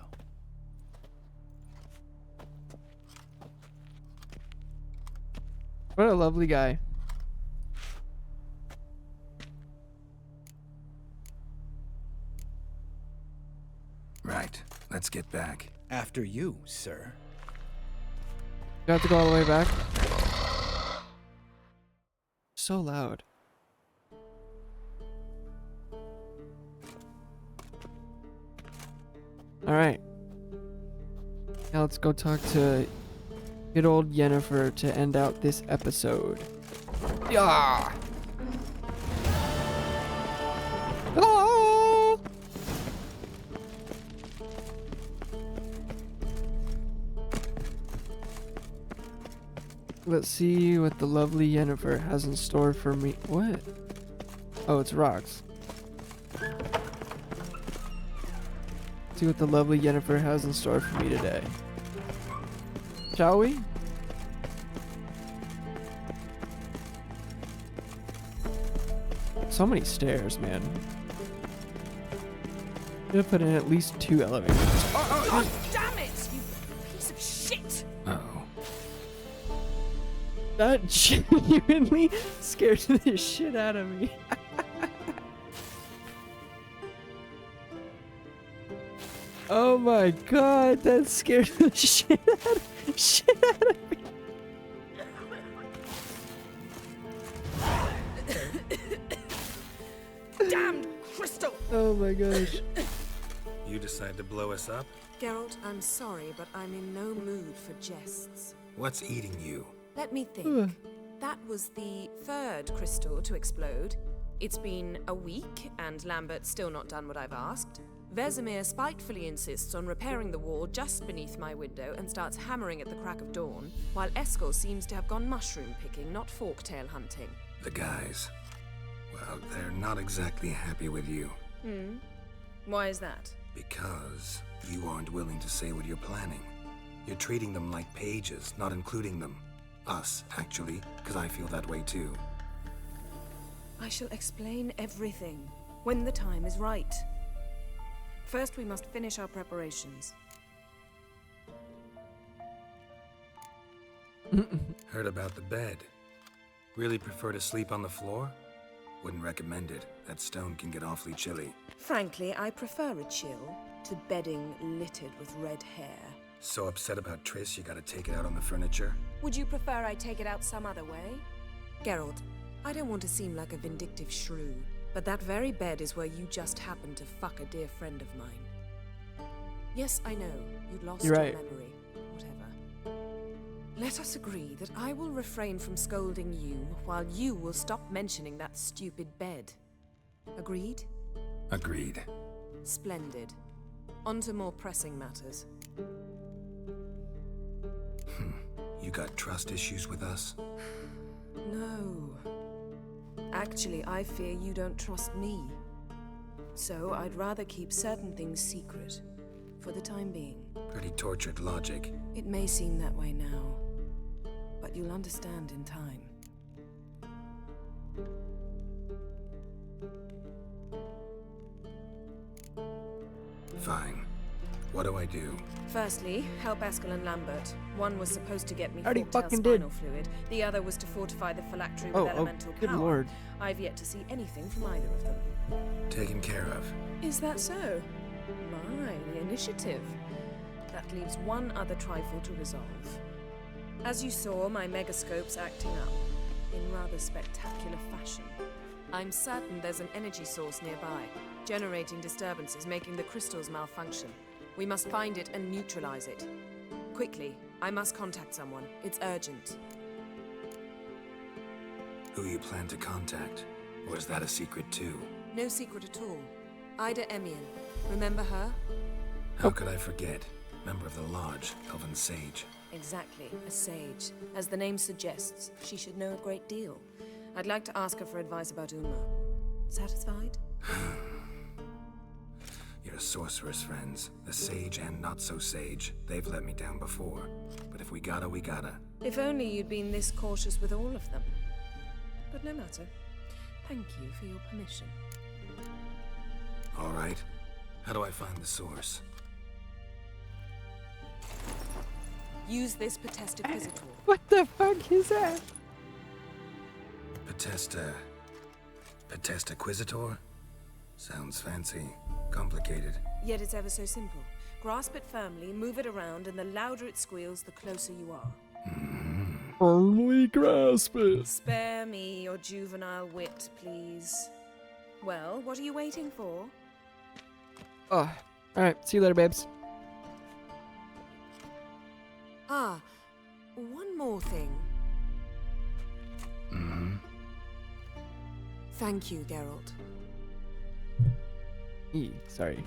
What a lovely guy. Right. Let's get back. After you, sir. You have to go all the way back. So loud. Alright. Now let's go talk to good old Yennefer to end out this episode. Yeah. Ah! Let's see what the lovely Yennefer has in store for me. What? Oh, it's rocks. See what the lovely Yennefer has in store for me today. Shall we? So many stairs, man. I'm gonna put in at least 2 elevators. Oh, damn it, you piece of shit! Uh-oh. That genuinely scared the shit out of me. Oh my god, that scared the shit out of me. Damned crystal! Oh my gosh. You decide to blow us up? Geralt, I'm sorry, but I'm in no mood for jests. What's eating you? Let me think. That was the 3rd crystal to explode. It's been a week, and Lambert's still not done what I've asked. Vesemir spitefully insists on repairing the wall just beneath my window and starts hammering at the crack of dawn, while Eskel seems to have gone mushroom picking, not forktail hunting. The guys. Well, they're not exactly happy with you. Why is that? Because you aren't willing to say what you're planning. You're treating them like pages, not including them. Us, actually, because I feel that way too. I shall explain everything when the time is right. First, we must finish our preparations. Heard about the bed. Really prefer to sleep on the floor? Wouldn't recommend it. That stone can get awfully chilly. Frankly, I prefer a chill to bedding littered with red hair. So upset about Triss, you gotta take it out on the furniture? Would you prefer I take it out some other way? Geralt, I don't want to seem like a vindictive shrew, but that very bed is where you just happened to fuck a dear friend of mine. Yes, I know, you'd lost You're your right. memory. Whatever. Let us agree that I will refrain from scolding you while you will stop mentioning that stupid bed. Agreed? Agreed. Splendid. On to more pressing matters. You got trust issues with us? No. Actually, I fear you don't trust me. So I'd rather keep certain things secret, for the time being. Pretty tortured logic. It may seem that way now, but you'll understand in time. Fine. What do I do? Firstly, help Eskel and Lambert. One was supposed to get me Already full fucking spinal did. fluid. The other was to fortify the phylactery Oh, with elemental good power. lord. I've yet to see anything from either of them. Taken care of. Is that so? My, the initiative. That leaves one other trifle to resolve. As you saw, my megascope's acting up in rather spectacular fashion. I'm certain there's an energy source nearby, generating disturbances, making the crystals malfunction. We must find it and neutralize it. Quickly, I must contact someone. It's urgent. Who you plan to contact? Or is that a secret too? No secret at all. Ida Emian. Remember her? How could I forget? Member of the Lodge, Elven Sage. Exactly, a sage. As the name suggests, she should know a great deal. I'd like to ask her for advice about Uma. Satisfied? Your sorceress friends, the sage and not so sage, they've let me down before. But if we gotta, we gotta. If only you'd been this cautious with all of them. But no matter. Thank you for your permission. All right. How do I find the source? Use this Potesta Quisitor. What the fuck is that? Potesta Quisitor? Sounds fancy. Complicated. Yet it's ever so simple. Grasp it firmly, move it around, and the louder it squeals, the closer you are. Firmly grasp it. Spare me your juvenile wit, please. Well, what are you waiting for? Oh, alright. See you later, babes. Ah, one more thing. Thank you, Geralt. Sorry.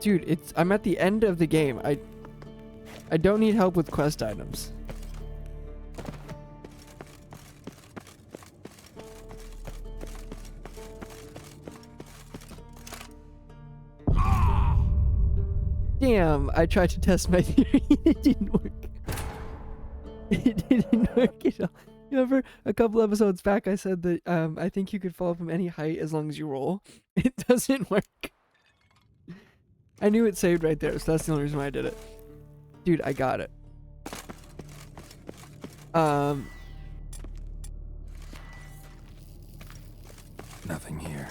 Dude, I'm at the end of the game. I don't need help with quest items. Damn, I tried to test my theory. It didn't work. It didn't work at all. You remember a couple episodes back I said that I think you could fall from any height as long as you roll. It doesn't work. I knew it saved right there, so that's the only reason why I did it. Dude, I got it. Nothing here.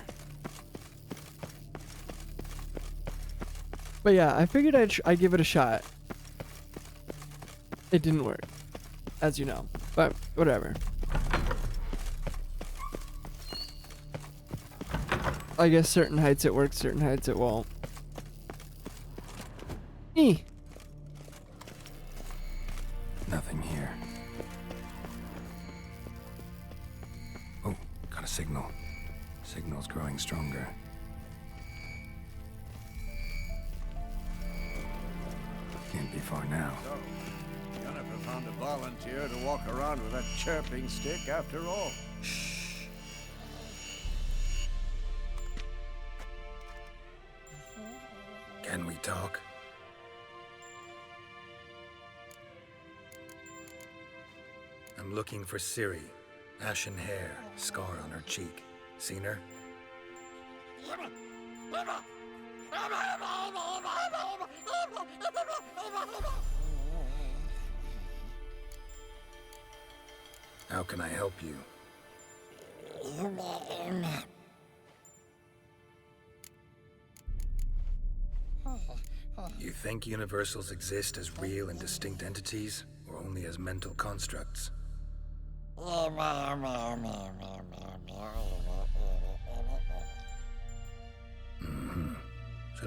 But yeah, I figured I'd give it a shot. It didn't work, as you know, but whatever. I guess certain heights it works, certain heights it won't. Nothing here. Oh, got a signal. Signal's growing stronger. Can't be far now. So, Jennifer found a volunteer to walk around with that chirping stick after all. Shh. Can we talk? I'm looking for Ciri. Ashen hair, scar on her cheek. Seen her? How can I help you? You think universals exist as real and distinct entities, or only as mental constructs? So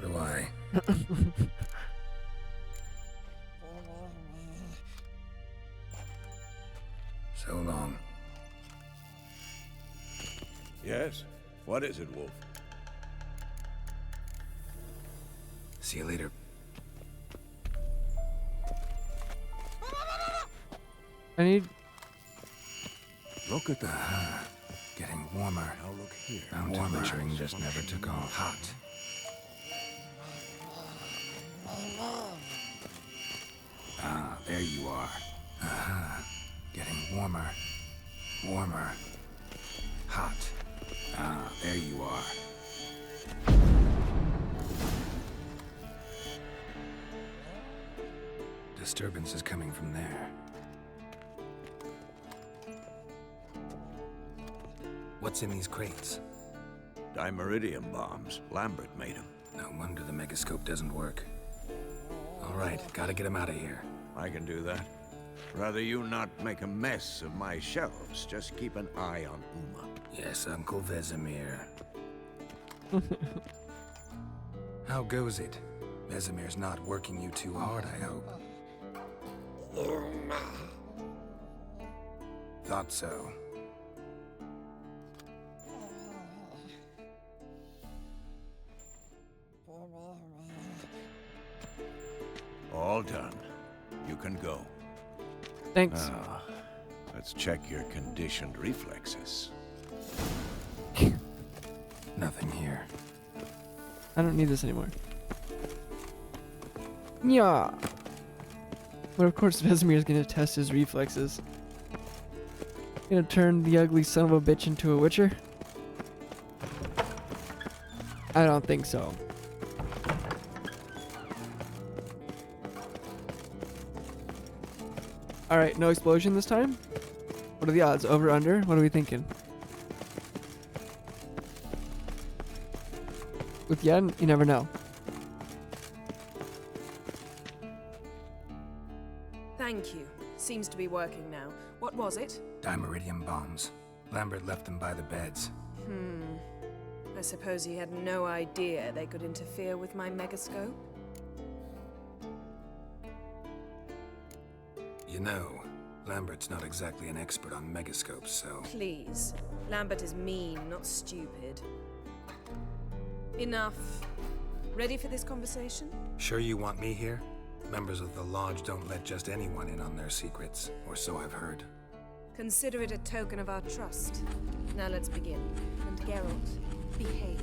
do I. So long. Yes? What is it, Wolf? See you later. I need. Look at that. Getting warmer. Now look here. Warmer. Just never took off. Hot. Ah, there you are. Getting warmer. Warmer. Hot. Ah, there you are. Disturbance is coming from there. What's in these crates? Dimeridium bombs. Lambert made them. No wonder the megascope doesn't work. All right, gotta get him out of here. I can do that. Rather you not make a mess of my shelves. Just keep an eye on Uma. Yes, Uncle Vesemir. How goes it? Vesemir's not working you too hard, I hope. Thought so. All done. You can go. Thanks. Now, let's check your conditioned reflexes. Nothing here. I don't need this anymore. Yeah. But of course Vesemir is gonna test his reflexes. Gonna turn the ugly son of a bitch into a witcher? I don't think so. Alright, no explosion this time? What are the odds? Over, under? What are we thinking? With Yen, you never know. Thank you. Seems to be working now. What was it? Dimeridium bombs. Lambert left them by the beds. I suppose he had no idea they could interfere with my megascope? You know, Lambert's not exactly an expert on megascopes, so... Please. Lambert is mean, not stupid. Enough. Ready for this conversation? Sure you want me here? Members of the Lodge don't let just anyone in on their secrets, or so I've heard. Consider it a token of our trust. Now let's begin. And Geralt, behave,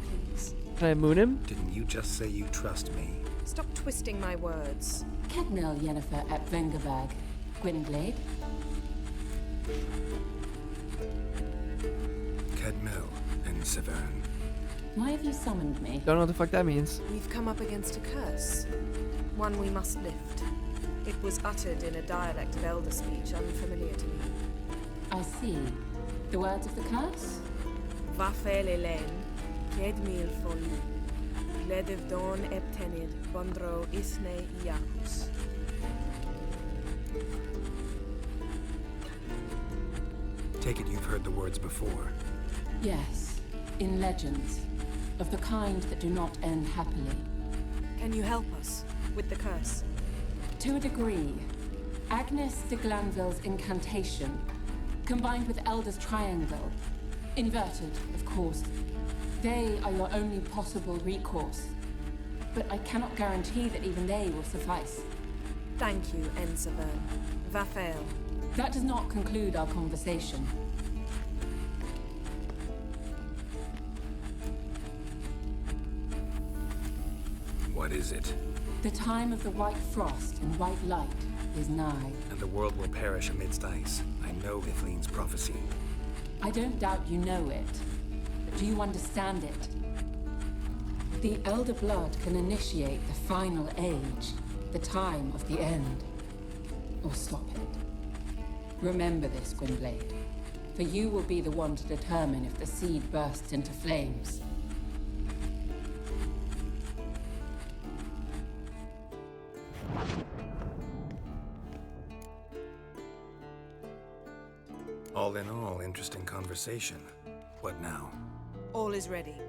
please. Can I moon him? Didn't you just say you trust me? Stop twisting my words. Kedmil Yennefer at Vengerberg. Gwynblade. Kedmil and Severn. Why have you summoned me? Don't know what the fuck that means. We've come up against a curse. One we must lift. It was uttered in a dialect of Elder speech unfamiliar to me. I see. The words of the curse? Vafel Elen, Kedmil Folu, Gledev Don Eptenid, Bondro Isne Iakus. Take it you've heard the words before. Yes. In legends. Of the kind that do not end happily. Can you help us with the curse? To a degree. Agnes de Glanville's incantation, combined with Elder's triangle, inverted, of course. They are your only possible recourse. But I cannot guarantee that even they will suffice. Thank you, Ensevern. Vafel. That does not conclude our conversation. What is it? The time of the white frost and white light is nigh. And the world will perish amidst ice. I know Ithleen's prophecy. I don't doubt you know it. But do you understand it? The Elder Blood can initiate the final age, the time of the end. Or stop it. Remember this, Gwynblade. For you will be the one to determine if the seed bursts into flames. All in all, interesting conversation. What now? All is ready.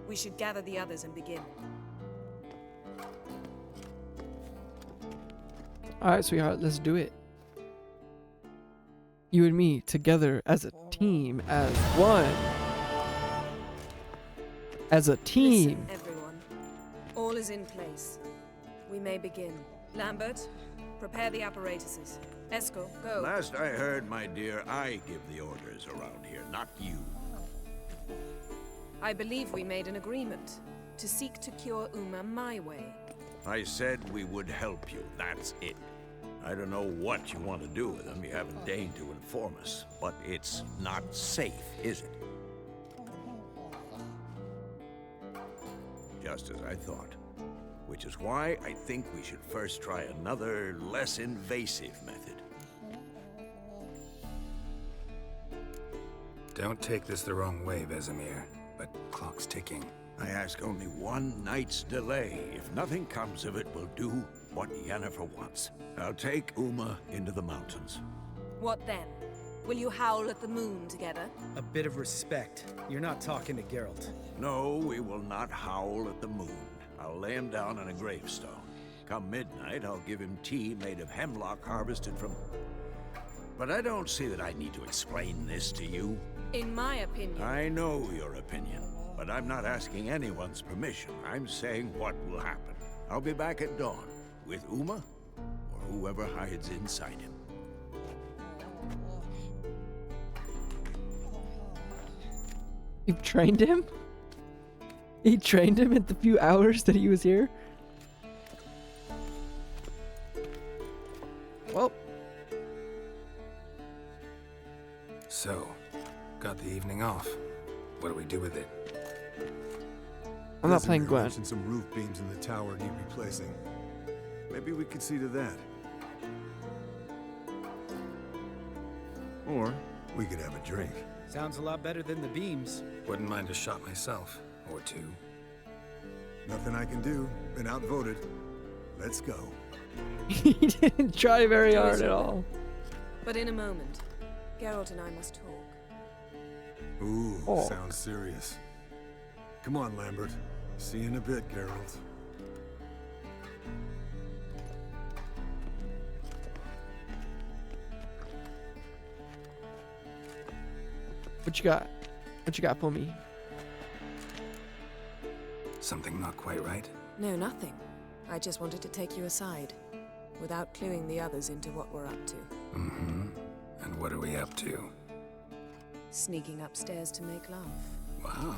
We should gather the others and begin. Alright, sweetheart, let's do it. You and me, together, as a team, as one. As a team. Listen, everyone. All is in place. We may begin. Lambert, Prepare the apparatuses. Esco, go. Last I heard, my dear, I give the orders around here, not you. I believe we made an agreement to seek to cure Uma my way. I said we would help you, that's it. I don't know what you want to do with them, you haven't deigned to inform us, but it's not safe, is it? Just as I thought. Which is why I think we should first try another, less invasive method. Don't take this the wrong way, Vesemir, but clock's ticking. I ask only one night's delay. If nothing comes of it, we'll do what Yennefer wants. I'll take Uma into the mountains. What then? Will you howl at the moon together? A bit of respect. You're not talking to Geralt. No, we will not howl at the moon. I'll lay him down on a gravestone. Come midnight, I'll give him tea made of hemlock harvested from... But I don't see that I need to explain this to you. In my opinion... I know your opinion, but I'm not asking anyone's permission. I'm saying what will happen. I'll be back at dawn, with Uma, or whoever hides inside him. You've trained him? He trained him in the few hours that he was here? Well. So, got the evening off. What do we do with it? I'm not playing Vesemir Gwen. mentioned some roof beams in the tower need replacing. Maybe we could see to that. Or we could have a drink. Sounds a lot better than the beams. Wouldn't mind a shot myself. Or two. Nothing I can do. Been outvoted. Let's go. He didn't try very hard at all. But in a moment, Geralt and I must talk. Ooh, Oh. sounds serious. Come on, Lambert. See you in a bit, Geralt. What you got? What you got for me? Something not quite right? No, nothing. I just wanted to take you aside, without cluing the others into what we're up to. Mm-hmm. And what are we up to? Sneaking upstairs to make love. Wow.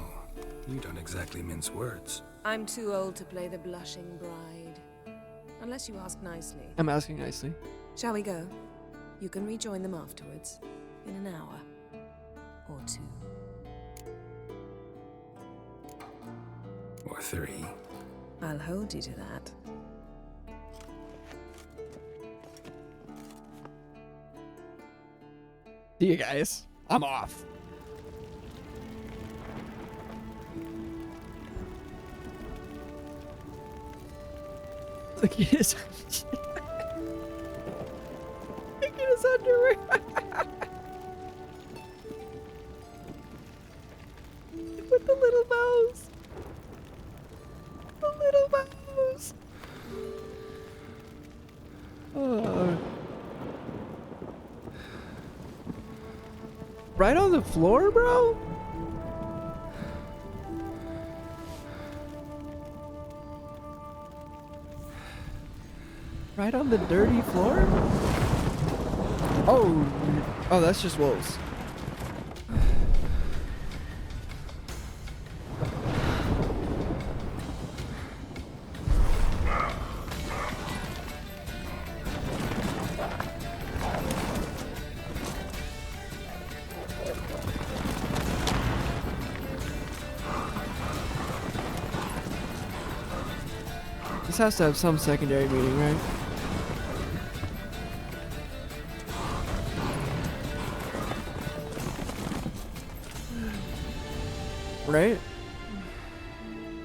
You don't exactly mince words. I'm too old to play the blushing bride. Unless you ask nicely. I'm asking nicely. Shall we go? You can rejoin them afterwards, in an hour. Or two. Or three. I'll hold you to that. See you guys. I'm off. Look at his Look at his underwear. With the little mouse. The little mouse. Oh. Right on the floor, bro? Right on the dirty floor? Oh, that's just wolves. This has to have some secondary meaning, right? Right?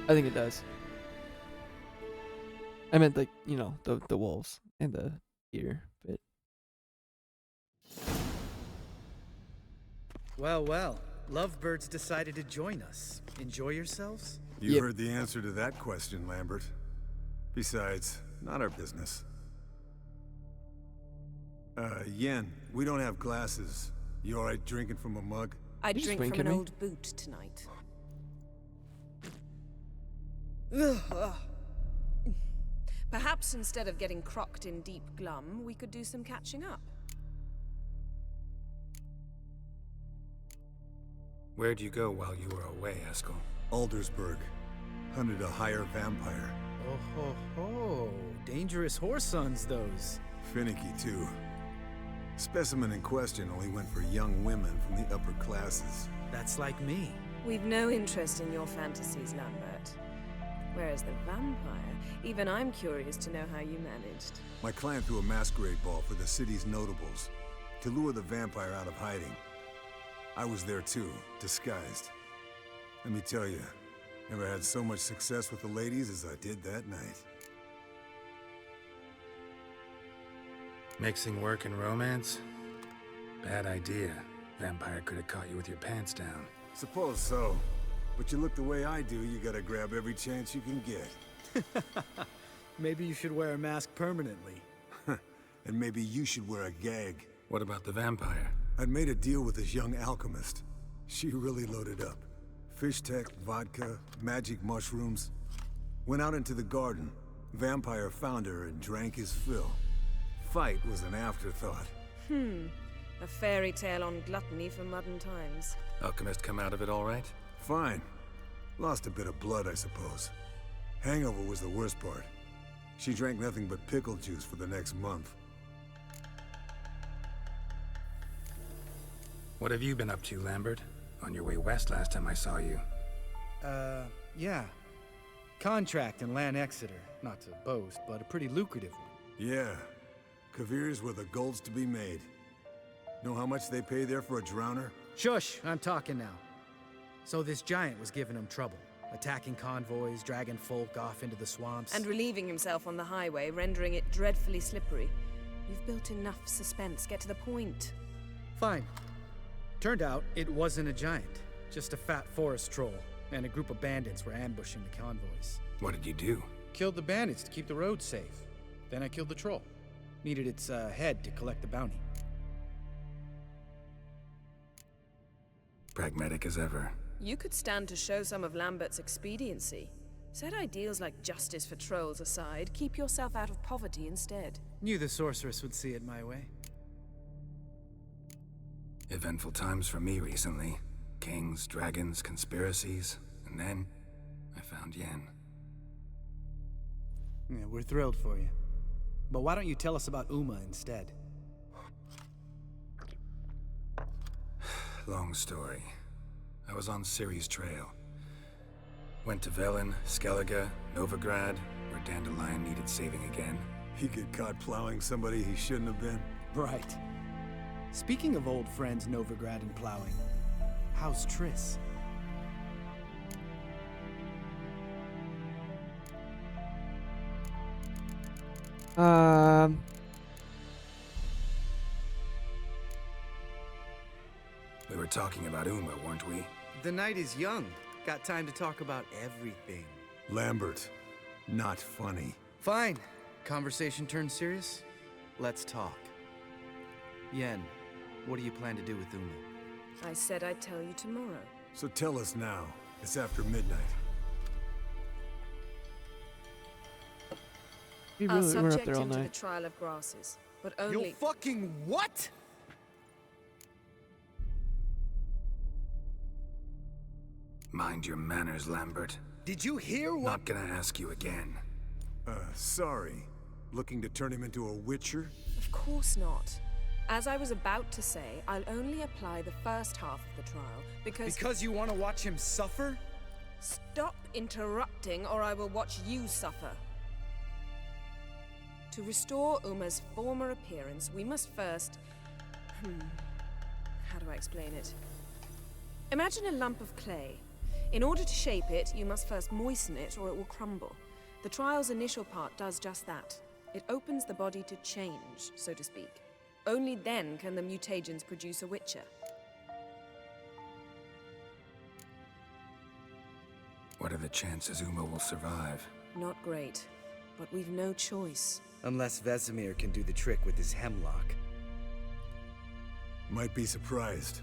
I think it does. I meant like, you know, the wolves and the deer bit. Well, well. Lovebirds decided to join us. Enjoy yourselves? You heard the answer to that question, Lambert. Besides, not our business. Yen, we don't have glasses. You alright drinking from a mug? I'd drink from an old boot tonight. Perhaps instead of getting crocked in deep glum, we could do some catching up. Where'd you go while you were away, Eskel? Aldersburg. Hunted a higher vampire. Oh ho ho. Dangerous whoresons, those. Finicky, too. Specimen in question only went for young women from the upper classes. That's like me. We've no interest in your fantasies, Lambert. Whereas the vampire, even I'm curious to know how you managed. My client threw a masquerade ball for the city's notables to lure the vampire out of hiding. I was there too, disguised. Let me tell you, never had so much success with the ladies as I did that night. Mixing work and romance? Bad idea. Vampire could have caught you with your pants down. Suppose so. But you look the way I do, you gotta grab every chance you can get. Maybe you should wear a mask permanently. And maybe you should wear a gag. What about the vampire? I'd made a deal with this young alchemist. She really loaded up. Fish tech, vodka, magic mushrooms. Went out into the garden. Vampire found her and drank his fill. Fight was an afterthought. A fairy tale on gluttony for modern times. Alchemist come out of it all right? Fine. Lost a bit of blood, I suppose. Hangover was the worst part. She drank nothing but pickle juice for the next month. What have you been up to, Lambert? On your way west last time I saw you. Yeah. Contract in Lan Exeter. Not to boast, but a pretty lucrative one. Yeah. Kavir's were the gold's to be made. Know how much they pay there for a drowner? Shush! I'm talking now. So this giant was giving him trouble. Attacking convoys, dragging folk off into the swamps. And relieving himself on the highway, rendering it dreadfully slippery. You've built enough suspense. Get to the point. Fine. Turned out, it wasn't a giant. Just a fat forest troll. And a group of bandits were ambushing the convoys. What did you do? Killed the bandits to keep the roads safe. Then I killed the troll. Needed its head to collect the bounty. Pragmatic as ever. You could stand to show some of Lambert's expediency. Set ideals like justice for trolls aside, keep yourself out of poverty instead. Knew the sorceress would see it my way. Eventful times for me recently. Kings, dragons, conspiracies, and then I found Yen. Yeah, we're thrilled for you. But why don't you tell us about Uma instead? Long story. I was on Ciri's trail. Went to Velen, Skellige, Novigrad, where Dandelion needed saving again. He get caught plowing somebody he shouldn't have been. Right. Speaking of old friends Novigrad and plowing, how's Triss? We were talking about Uma, weren't we? The night is young. Got time to talk about everything. Lambert, not funny. Fine. Conversation turned serious? Let's talk. Yen, what do you plan to do with Uma? I said I'd tell you tomorrow. So tell us now. It's after midnight. We I'll really were up subject there all him to the night. trial of grasses, but only... You'll fucking what? Mind your manners, Lambert. Did you hear what? Not gonna ask you again. Sorry. Looking to turn him into a witcher? Of course not. As I was about to say, I'll only apply the first half of the trial because... Because you want to watch him suffer? Stop interrupting or I will watch you suffer. To restore Uma's former appearance, we must first... How do I explain it? Imagine a lump of clay. In order to shape it, you must first moisten it or it will crumble. The trial's initial part does just that. It opens the body to change, so to speak. Only then can the mutagens produce a witcher. What are the chances Uma will survive? Not great, but we've no choice. Unless Vesemir can do the trick with his hemlock. Might be surprised.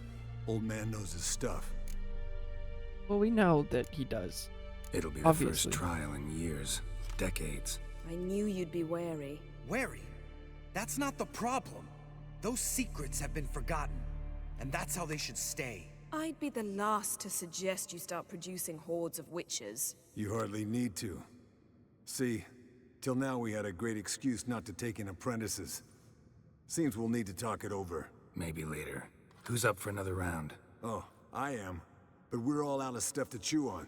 Old man knows his stuff. Well, we know that he does. It'll be Obviously. the first trial in years, decades. I knew you'd be wary. Wary? That's not the problem. Those secrets have been forgotten, and that's how they should stay. I'd be the last to suggest you start producing hordes of witches. You hardly need to. See, till now we had a great excuse not to take in apprentices. Seems we'll need to talk it over. Maybe later. Who's up for another round? Oh, I am. But we're all out of stuff to chew on.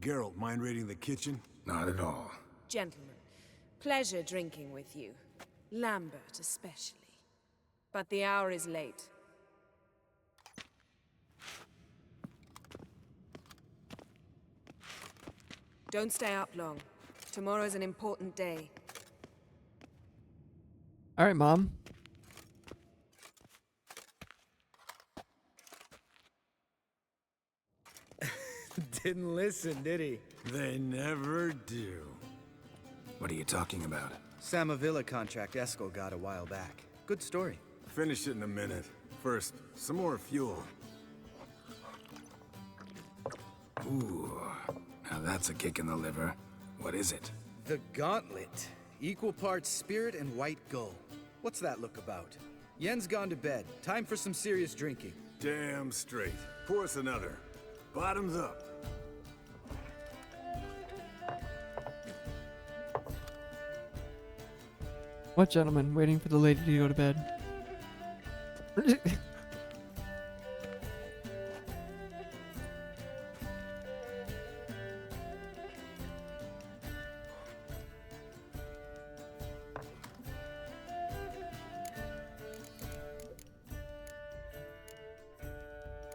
Geralt, mind raiding the kitchen? Not at all. Gentlemen, pleasure drinking with you. Lambert especially. But the hour is late. Don't stay up long. Tomorrow's an important day. All right, Mom. Didn't listen, did he? They never do. What are you talking about? Samavilla contract Eskel got a while back. Good story. Finish it in a minute. First, some more fuel. Ooh, now that's a kick in the liver. What is it? The Gauntlet. Equal parts spirit and white gull. What's that look about? Yen's gone to bed. Time for some serious drinking. Damn straight. Pour us another. Bottoms up. What gentleman waiting for the lady to go to bed?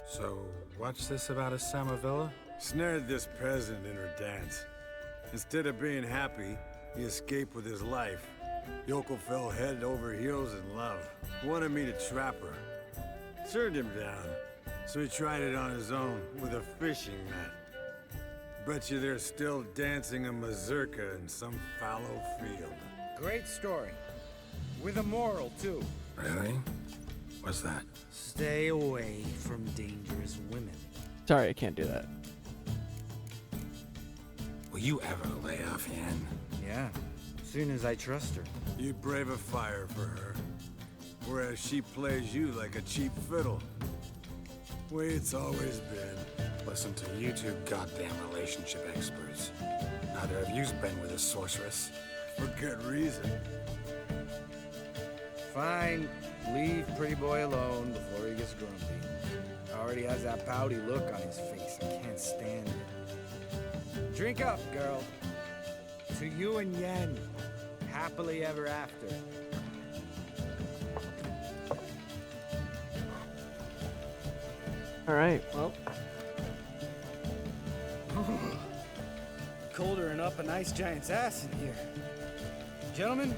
So, what's this about a Samavilla? Snared this peasant in her dance. Instead of being happy, he escaped with his life. Yoko fell head over heels in love. Wanted me to trap her. Turned him down. So he tried it on his own with a fishing net. Bet you they're still dancing a mazurka in some fallow field. Great story. With a moral, too. Really? What's that? Stay away from dangerous women. Sorry, I can't do that. Will you ever lay off Yen? Yeah, soon as I trust her. You brave a fire for her. Whereas she plays you like a cheap fiddle. Way it's always been. Listen to you two goddamn relationship experts. Neither of you's been with a sorceress. For good reason. Fine. Leave pretty boy alone before he gets grumpy. Already has that pouty look on his face. I can't stand it. Drink up, girl. To you and Yen. Happily ever after. All right, well. Colder and up a nice giant's ass in here. Gentlemen,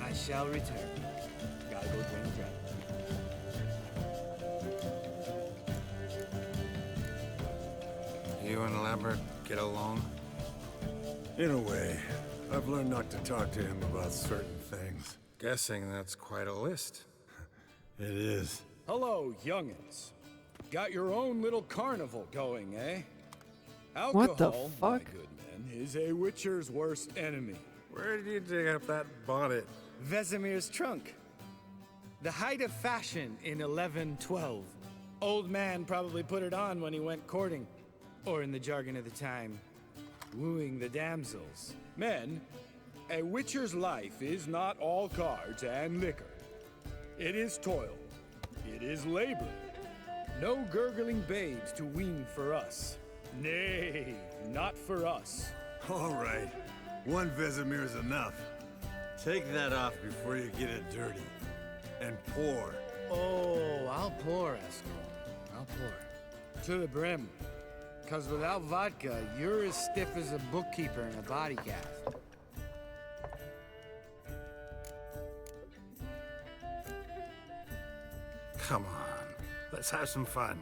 I shall return. Gotta go drink drink. You and Lambert get along? In a way. I've learned not to talk to him about certain things. Guessing that's quite a list. It is. Hello, youngins. Got your own little carnival going, eh? Alcohol, What the fuck? my good men, is a witcher's worst enemy. Where did you dig up that bonnet? Vesemir's trunk. The height of fashion in 1112. Old man probably put it on when he went courting. Or in the jargon of the time, wooing the damsels. Men, a witcher's life is not all cards and liquor. It is toil. It is labor. No gurgling babes to wean for us. Nay, not for us. All right. One Vesemir's enough. Take that off before you get it dirty. And pour. Oh, I'll pour, Eskel. I'll pour. To the brim. Cause without vodka, you're as stiff as a bookkeeper in a body cast. Come on. Let's have some fun.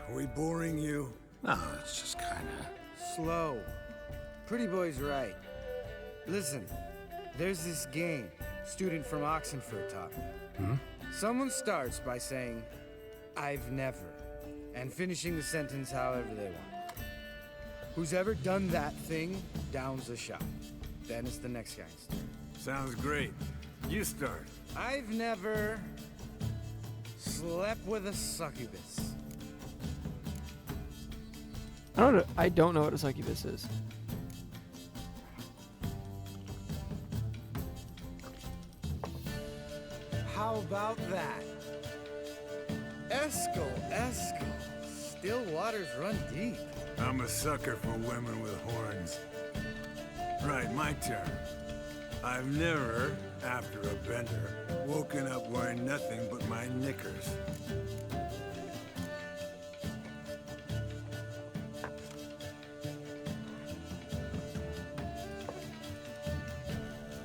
Are we boring you? No, it's just kinda... Slow. Pretty boy's right. Listen, there's this game student from Oxenford taught me. Someone starts by saying, I've never, and finishing the sentence however they want. Who's ever done that thing downs a shot. then it's the next guy's turn. Sounds great. You start. I've never slept with a succubus. I don't know what a succubus is. How about that? Eskel. Still waters run deep. I'm a sucker for women with horns. Right, my turn. I've never, after a bender, woken up wearing nothing but my knickers.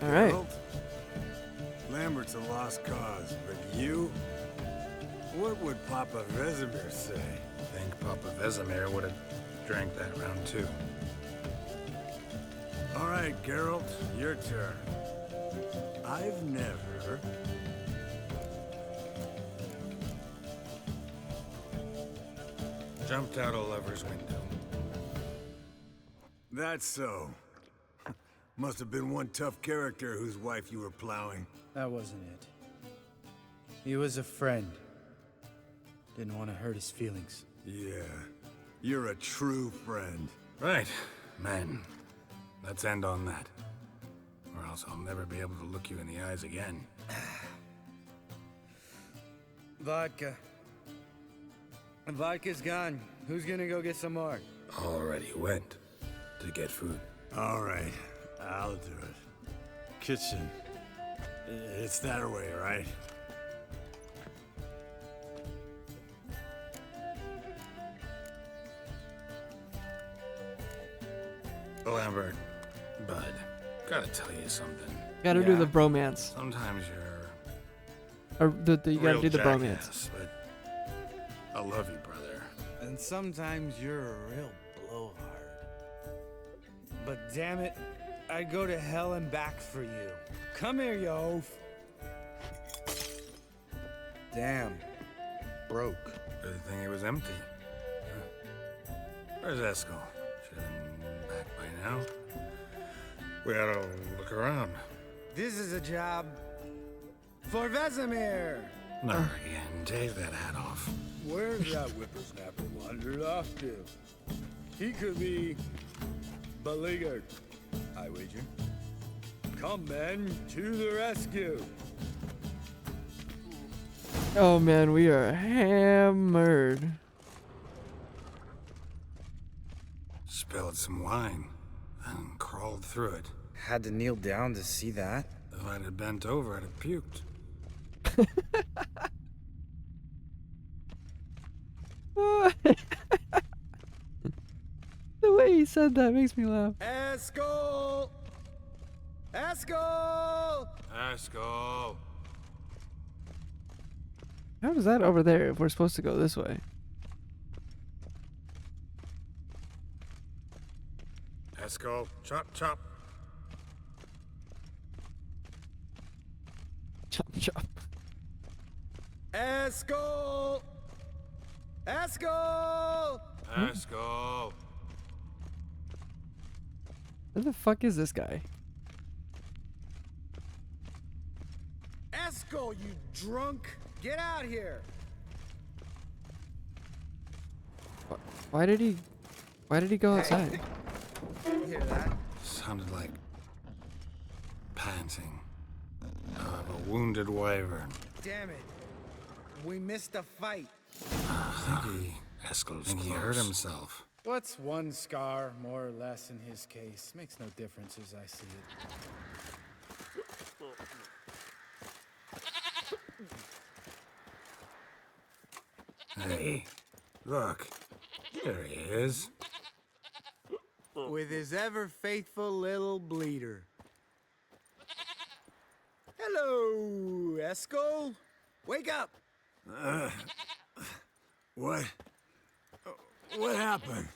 All right. Geralt, Lambert's a lost cause, but you? What would Papa Vesemir say? I think Papa Vesemir would have drank that round too. All right, Geralt, your turn. I've never... Jumped out a lover's window. That's so. Must have been one tough character whose wife you were plowing. That wasn't it. He was a friend. Didn't want to hurt his feelings. Yeah, you're a true friend. Right, man. Let's end on that. Or else I'll never be able to look you in the eyes again. Vodka. Vodka's gone. Who's gonna go get some more? Already went to get food. All right, I'll do it. Kitchen. It's that way, right? Lambert, bud, gotta tell you something. Gotta do the bromance. Sometimes you're Or you gotta real do the bromance. jackass, but I love you, brother. And sometimes you're a real blowhard. But damn it, I'd go to hell and back for you. Come here, you oaf. Damn. Broke. Good thing it was empty. Where's Eskel? Should have been back by now. We ought to look around. This is a job for Vesemir. Not again. Take that hat off. Where's that whippersnapper wandered off to? He could be beleaguered, I wager. Come, men, to the rescue. Oh man, we are hammered. Spilled some wine and crawled through it. Had to kneel down to see that. If I'd have bent over, I'd have puked. The way he said that makes me laugh. Eskel! Eskel! Eskel! How is that over there if we're supposed to go this way? Eskel, chop, chop. Chop, chop. Eskel! Eskel! Eskel! Where the fuck is this guy? Eskel, you drunk! Get out here! Why did he go outside? You hear that? Sounded like panting of a wounded wyvern. Damn it. We missed a fight. Eskel's think he hurt himself. What's one scar, more or less, in his case? Makes no difference as I see it. Hey, look. There he is. With his ever faithful little bleeder. Hello, Eskel. Wake up. What? What happened?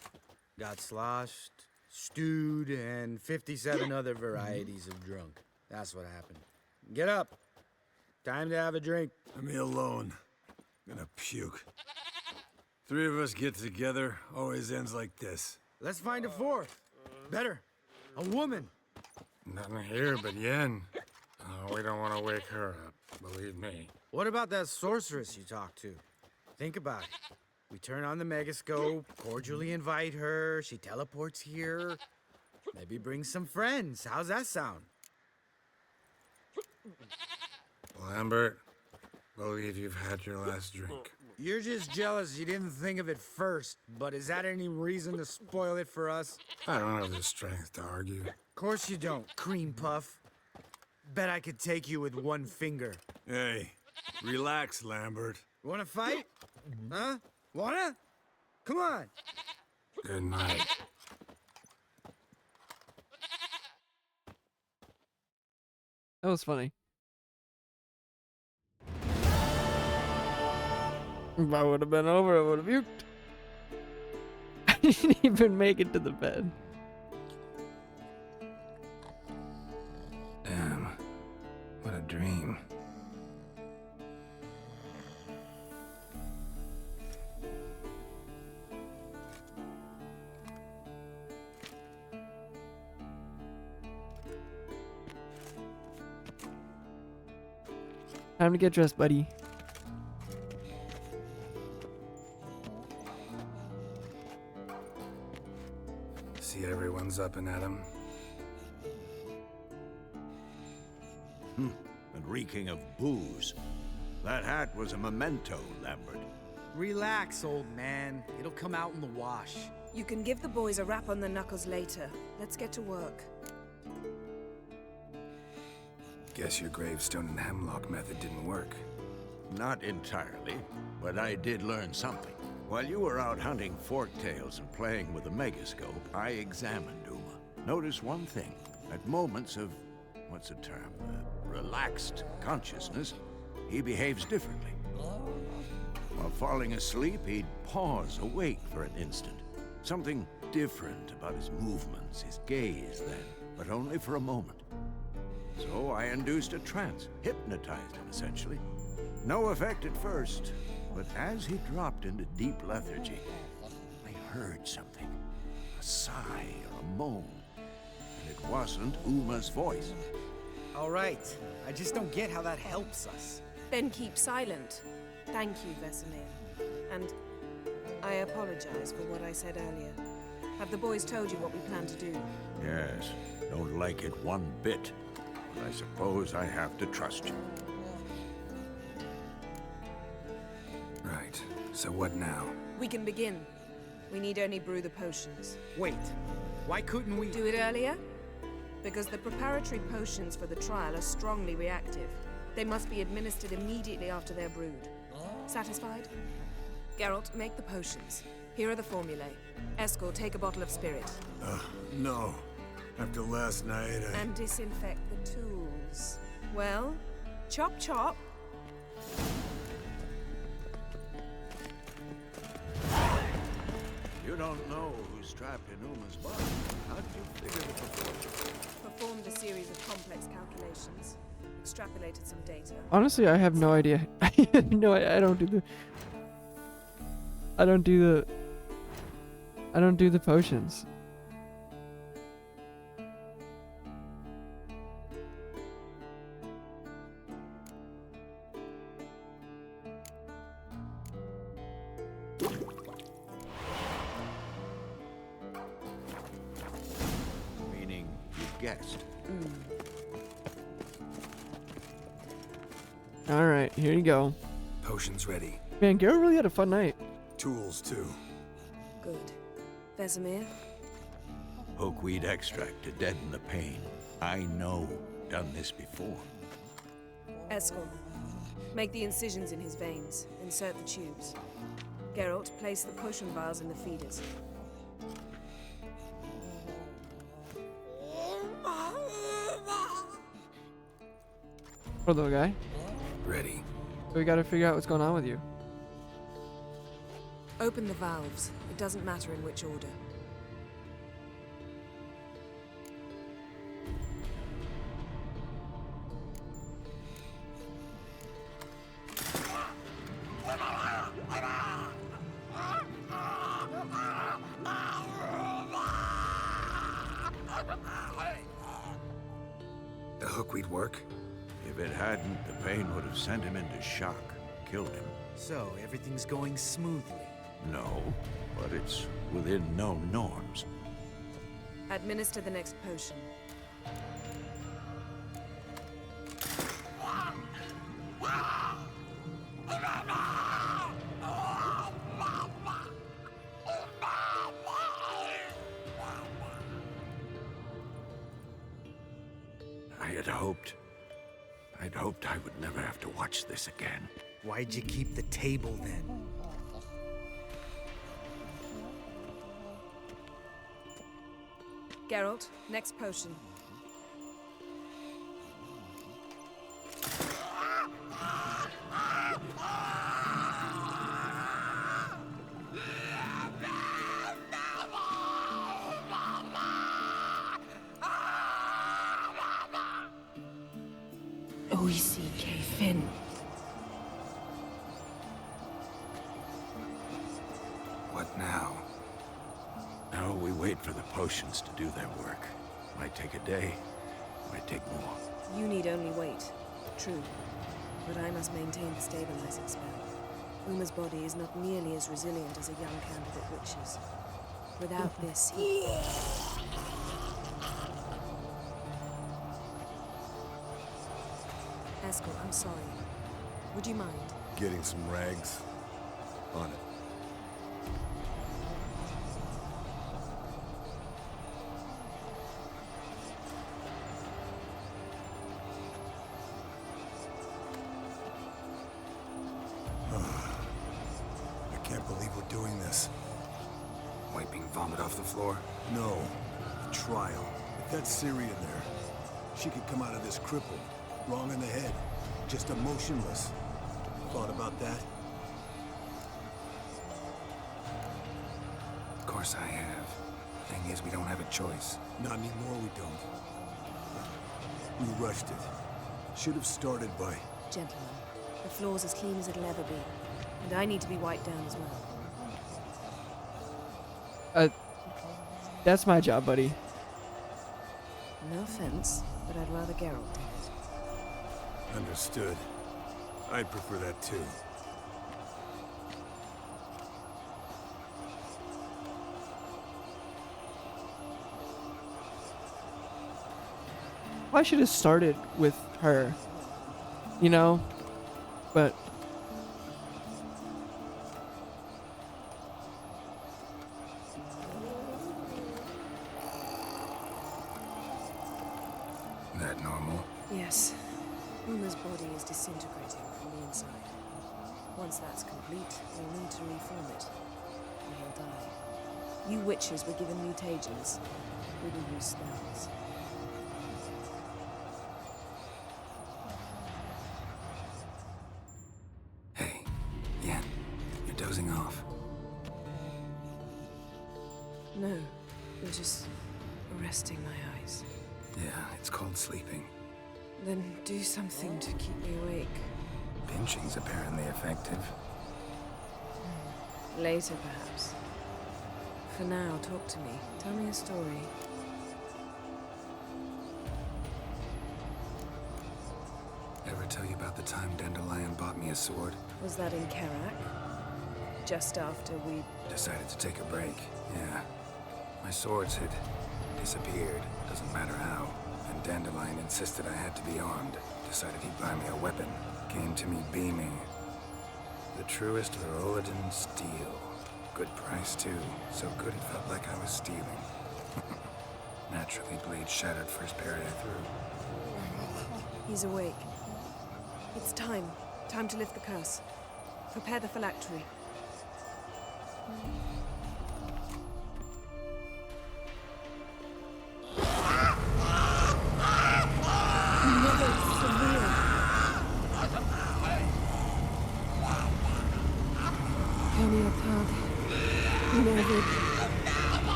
Got sloshed, stewed, and 57 other varieties of drunk. That's what happened. Get up. Time to have a drink. Let me alone. I'm gonna puke. Three of us get together, always ends like this. Let's find a fourth. Better, a woman. Nothing here but Yen. Oh, we don't want to wake her up, believe me. What about that sorceress you talked to? Think about it. We turn on the megascope, cordially invite her, she teleports here. Maybe bring some friends. How's that sound? Lambert, believe you've had your last drink. You're just jealous you didn't think of it first, but is that any reason to spoil it for us? I don't have the strength to argue. Of course you don't, cream puff. Bet I could take you with one finger. Hey, relax, Lambert. Wanna fight? Huh? Wanna? Come on. Good night. That was funny. If I would have been over, I would have puked. I didn't even make it to the bed. Damn. What a dream. Time to get dressed, buddy. See everyone's up and at 'em. And reeking of booze. That hat was a memento, Lambert. Relax, old man. It'll come out in the wash. You can give the boys a rap on the knuckles later. Let's get to work. Guess your gravestone and hemlock method didn't work. Not entirely, but I did learn something. While you were out hunting forktails and playing with the megascope, I examined Uma. Notice one thing. At moments of, what's the term, relaxed consciousness, he behaves differently. While falling asleep, he'd pause, awake for an instant. Something different about his movements, his gaze then, but only for a moment. So I induced a trance, hypnotized him essentially. No effect at first, but as he dropped into deep lethargy, I heard something. A sigh or a moan. And it wasn't Uma's voice. All right. I just don't get how that helps us. Then keep silent. Thank you, Vesemir. And I apologize for what I said earlier. Have the boys told you what we plan to do? Yes, don't like it one bit. But I suppose I have to trust you. Right. So what now? We can begin. We need only brew the potions. Wait. Why couldn't we do it earlier? Because the preparatory potions for the trial are strongly reactive. They must be administered immediately after they're brewed. Satisfied? Geralt, make the potions. Here are the formulae. Eskel, take a bottle of spirit. No. After last night, And disinfect the tools. Well, chop chop. You don't know who's trapped in Uma's body. How'd you figure the proportions? Performed a series of complex calculations. Extrapolated some data. Honestly, I have no idea. I have no idea. I don't do the potions. Meaning you guessed. All right, here you go. Potions ready. Man, Geralt really had a fun night. Tools, too. Good. Vesemir? Hookweed extract to deaden the pain. I know. Done this before. Eskel, make the incisions in his veins. Insert the tubes. Geralt, place the potion vials in the feeders. Poor little guy. Ready. We gotta figure out what's going on with you. Open the valves. It doesn't matter in which order. work? If it hadn't, the pain would have sent him into shock, killed him. So, everything's going smoothly. No, but it's within known norms. Administer the next potion. I'd hoped I would never have to watch this again. Why'd you keep the table then? Geralt, next potion. O-E-C-K Finn. What now? Now we wait for the potions to do their work. Might take a day, might take more. You need only wait. True. But I must maintain the stabilizing spell. Uma's body is not nearly as resilient as a young candidate witch's. Without this, he... Eskel, I'm sorry. Would you mind? Getting some rags. On it. I can't believe we're doing this. Wiping vomit off the floor? No. The trial. If that's Ciri in there, she could come out of this crippled. Wrong in the head. Just emotionless. Thought about that? Of course I have. Thing is, we don't have a choice. Not anymore, we don't. We rushed it. Should have started by... Gentlemen, the floor's as clean as it'll ever be. And I need to be wiped down as well. That's my job, buddy. No offense, but I'd rather Geralt did it. Understood. I'd prefer that too. I should have started with her, you know, but that normal? Yes. Uma's body is disintegrating from the inside. Once that's complete, we'll need to reform it, or he'll die. You witches were given mutagens. We will use spells. Hey, Yen, you're dozing off. No, I'm just resting my eyes. Yeah, it's called sleeping. Then do something to keep me awake. Pinching's apparently effective. Later, perhaps. For now, talk to me. Tell me a story. Ever tell you about the time Dandelion bought me a sword? Was that in Karak? Just after we... Decided to take a break, yeah. My swords had disappeared, doesn't matter how. And Dandelion insisted I had to be armed. Decided he'd buy me a weapon. Came to me beaming. The truest Rolodan steel. Good price, too. So good it felt like I was stealing. Naturally, blade shattered first parry I threw. He's awake. It's time. Time to lift the curse. Prepare the phylactery.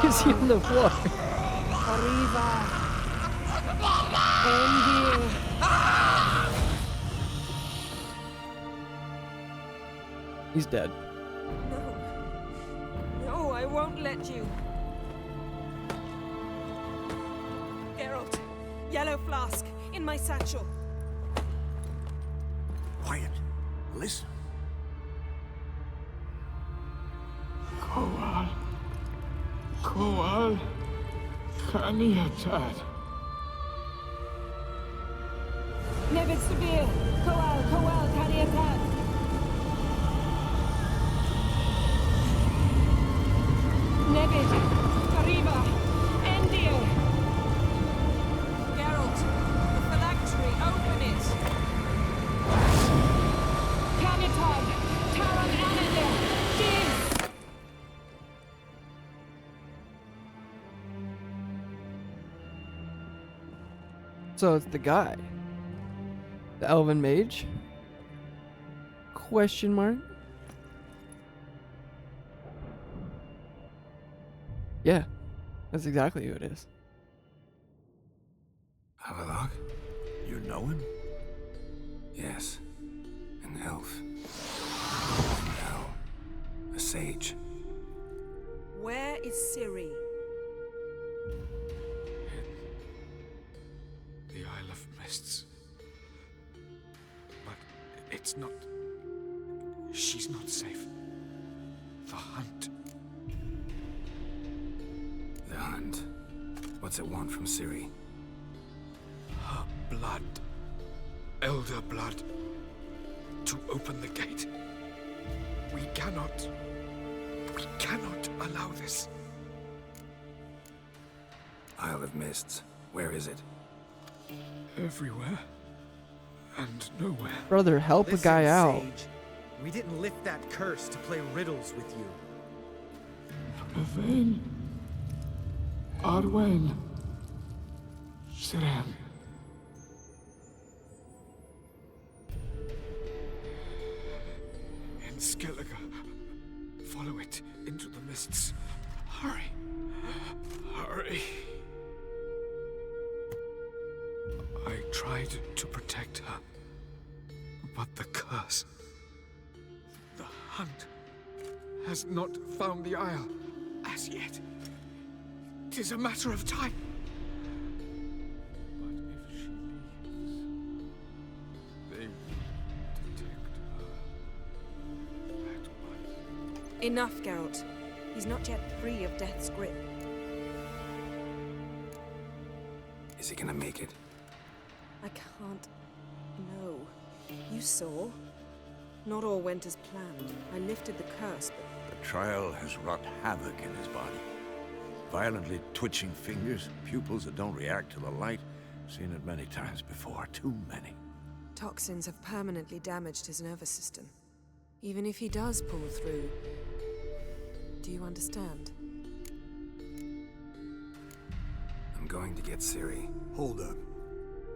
Is he on the floor? He's dead. No. No, I won't let you. Geralt. Yellow flask, in my satchel. Quiet. Listen. Kowal. Kowal. Kaniatad. Nevid Severe. Kowal, Kaniatad. Nevid. Arriba. Endir. Geralt, the phylactery, open it! Kaniatad. Taran Anadir. Diz. So it's the guy. The elven mage? Question mark? Yeah, that's exactly who it is. Havelock? You know him? Yes. An elf. No. A sage. Where is Ciri? The Isle of Mists. But it's not... She's not safe. The hunt. The hunt. What's it want from Ciri? Her blood. Elder blood. To open the gate. We cannot allow this. Isle of Mists. Where is it? Everywhere. And nowhere. Brother, help a Listen, guy out. Sage, we didn't lift that curse to play riddles with you. Yvain. Arwen. Siren. In Skellige. Follow it into the mists. Hurry. Hurry. I tried to protect her. But the curse. The hunt has not found the Isle as yet. 'Tis a matter of time. But if she leaves, they will detect her at once. Enough, Geralt. He's not yet free of death's grip. Is he gonna make it? I can't... No. You saw? Not all went as planned. I lifted the curse, but... The trial has wrought havoc in his body. Violently twitching fingers, pupils that don't react to the light. Seen it many times before, too many. Toxins have permanently damaged his nervous system. Even if he does pull through... Do you understand? I'm going to get Ciri. Hold up.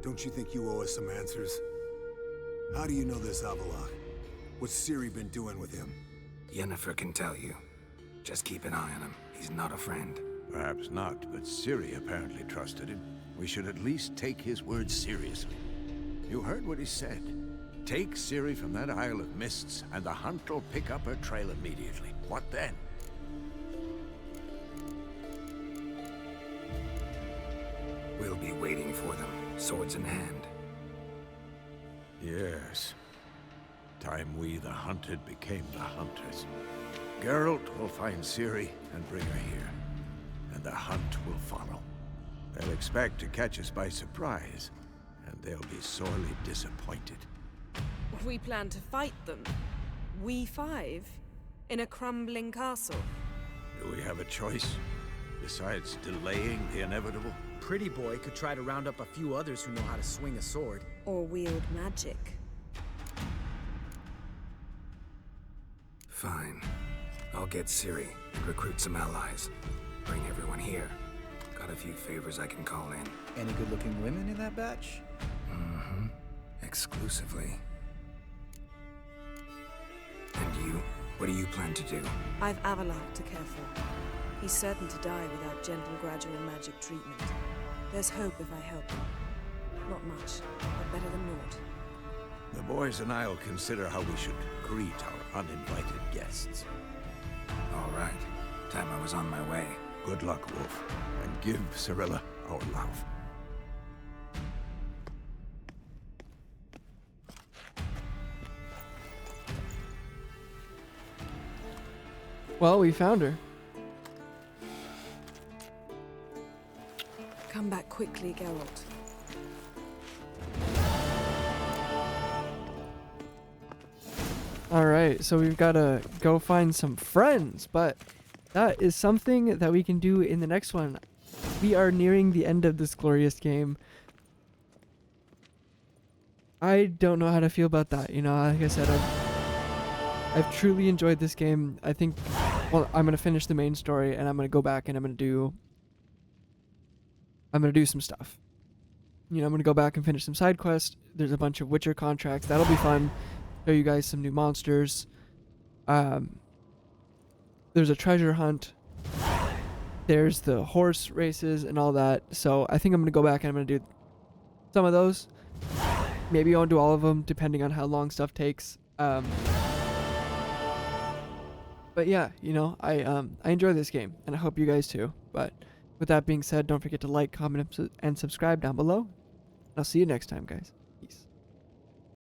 Don't you think you owe us some answers? How do you know this Havelock? What's Ciri been doing with him? Yennefer can tell you. Just keep an eye on him. He's not a friend. Perhaps not, but Ciri apparently trusted him. We should at least take his words seriously. You heard what he said. Take Ciri from that Isle of Mists, and the hunt will pick up her trail immediately. What then? We'll be waiting for them, swords in hand. Yes. Time we, the hunted, became the hunters. Geralt will find Ciri and bring her here. And the hunt will follow. They'll expect to catch us by surprise, and they'll be sorely disappointed. We plan to fight them. We five? In a crumbling castle? Do we have a choice? Besides delaying the inevitable? Pretty Boy could try to round up a few others who know how to swing a sword. Or wield magic. Fine. I'll get Ciri and recruit some allies. Bring everyone here. Got a few favors I can call in. Any good-looking women in that batch? Mm-hmm. Exclusively. And you? What do you plan to do? I've Avalok to care for. He's certain to die without gentle, gradual magic treatment. There's hope if I help him. Not much, but better than naught. The boys and I'll consider how we should greet our uninvited guests. All right. Time I was on my way. Good luck, Wolf. And give Cirilla our love. Well, we found her. Come back quickly, Geralt. Alright, so we've got to go find some friends, but that is something that we can do in the next one. We are nearing the end of this glorious game. I don't know how to feel about that, you know, like I said, I've truly enjoyed this game. I think, well, I'm going to finish the main story, and I'm going to go back and I'm going to do some stuff. You know, I'm going to go back and finish some side quests. There's a bunch of Witcher contracts. That'll be fun. Show you guys some new monsters. There's a treasure hunt. There's the horse races and all that. So I think I'm going to go back and I'm going to do some of those. Maybe I won't do all of them, depending on how long stuff takes. But yeah, you know, I enjoy this game, and I hope you guys too. But with that being said, don't forget to like, comment, and subscribe down below. I'll see you next time, guys.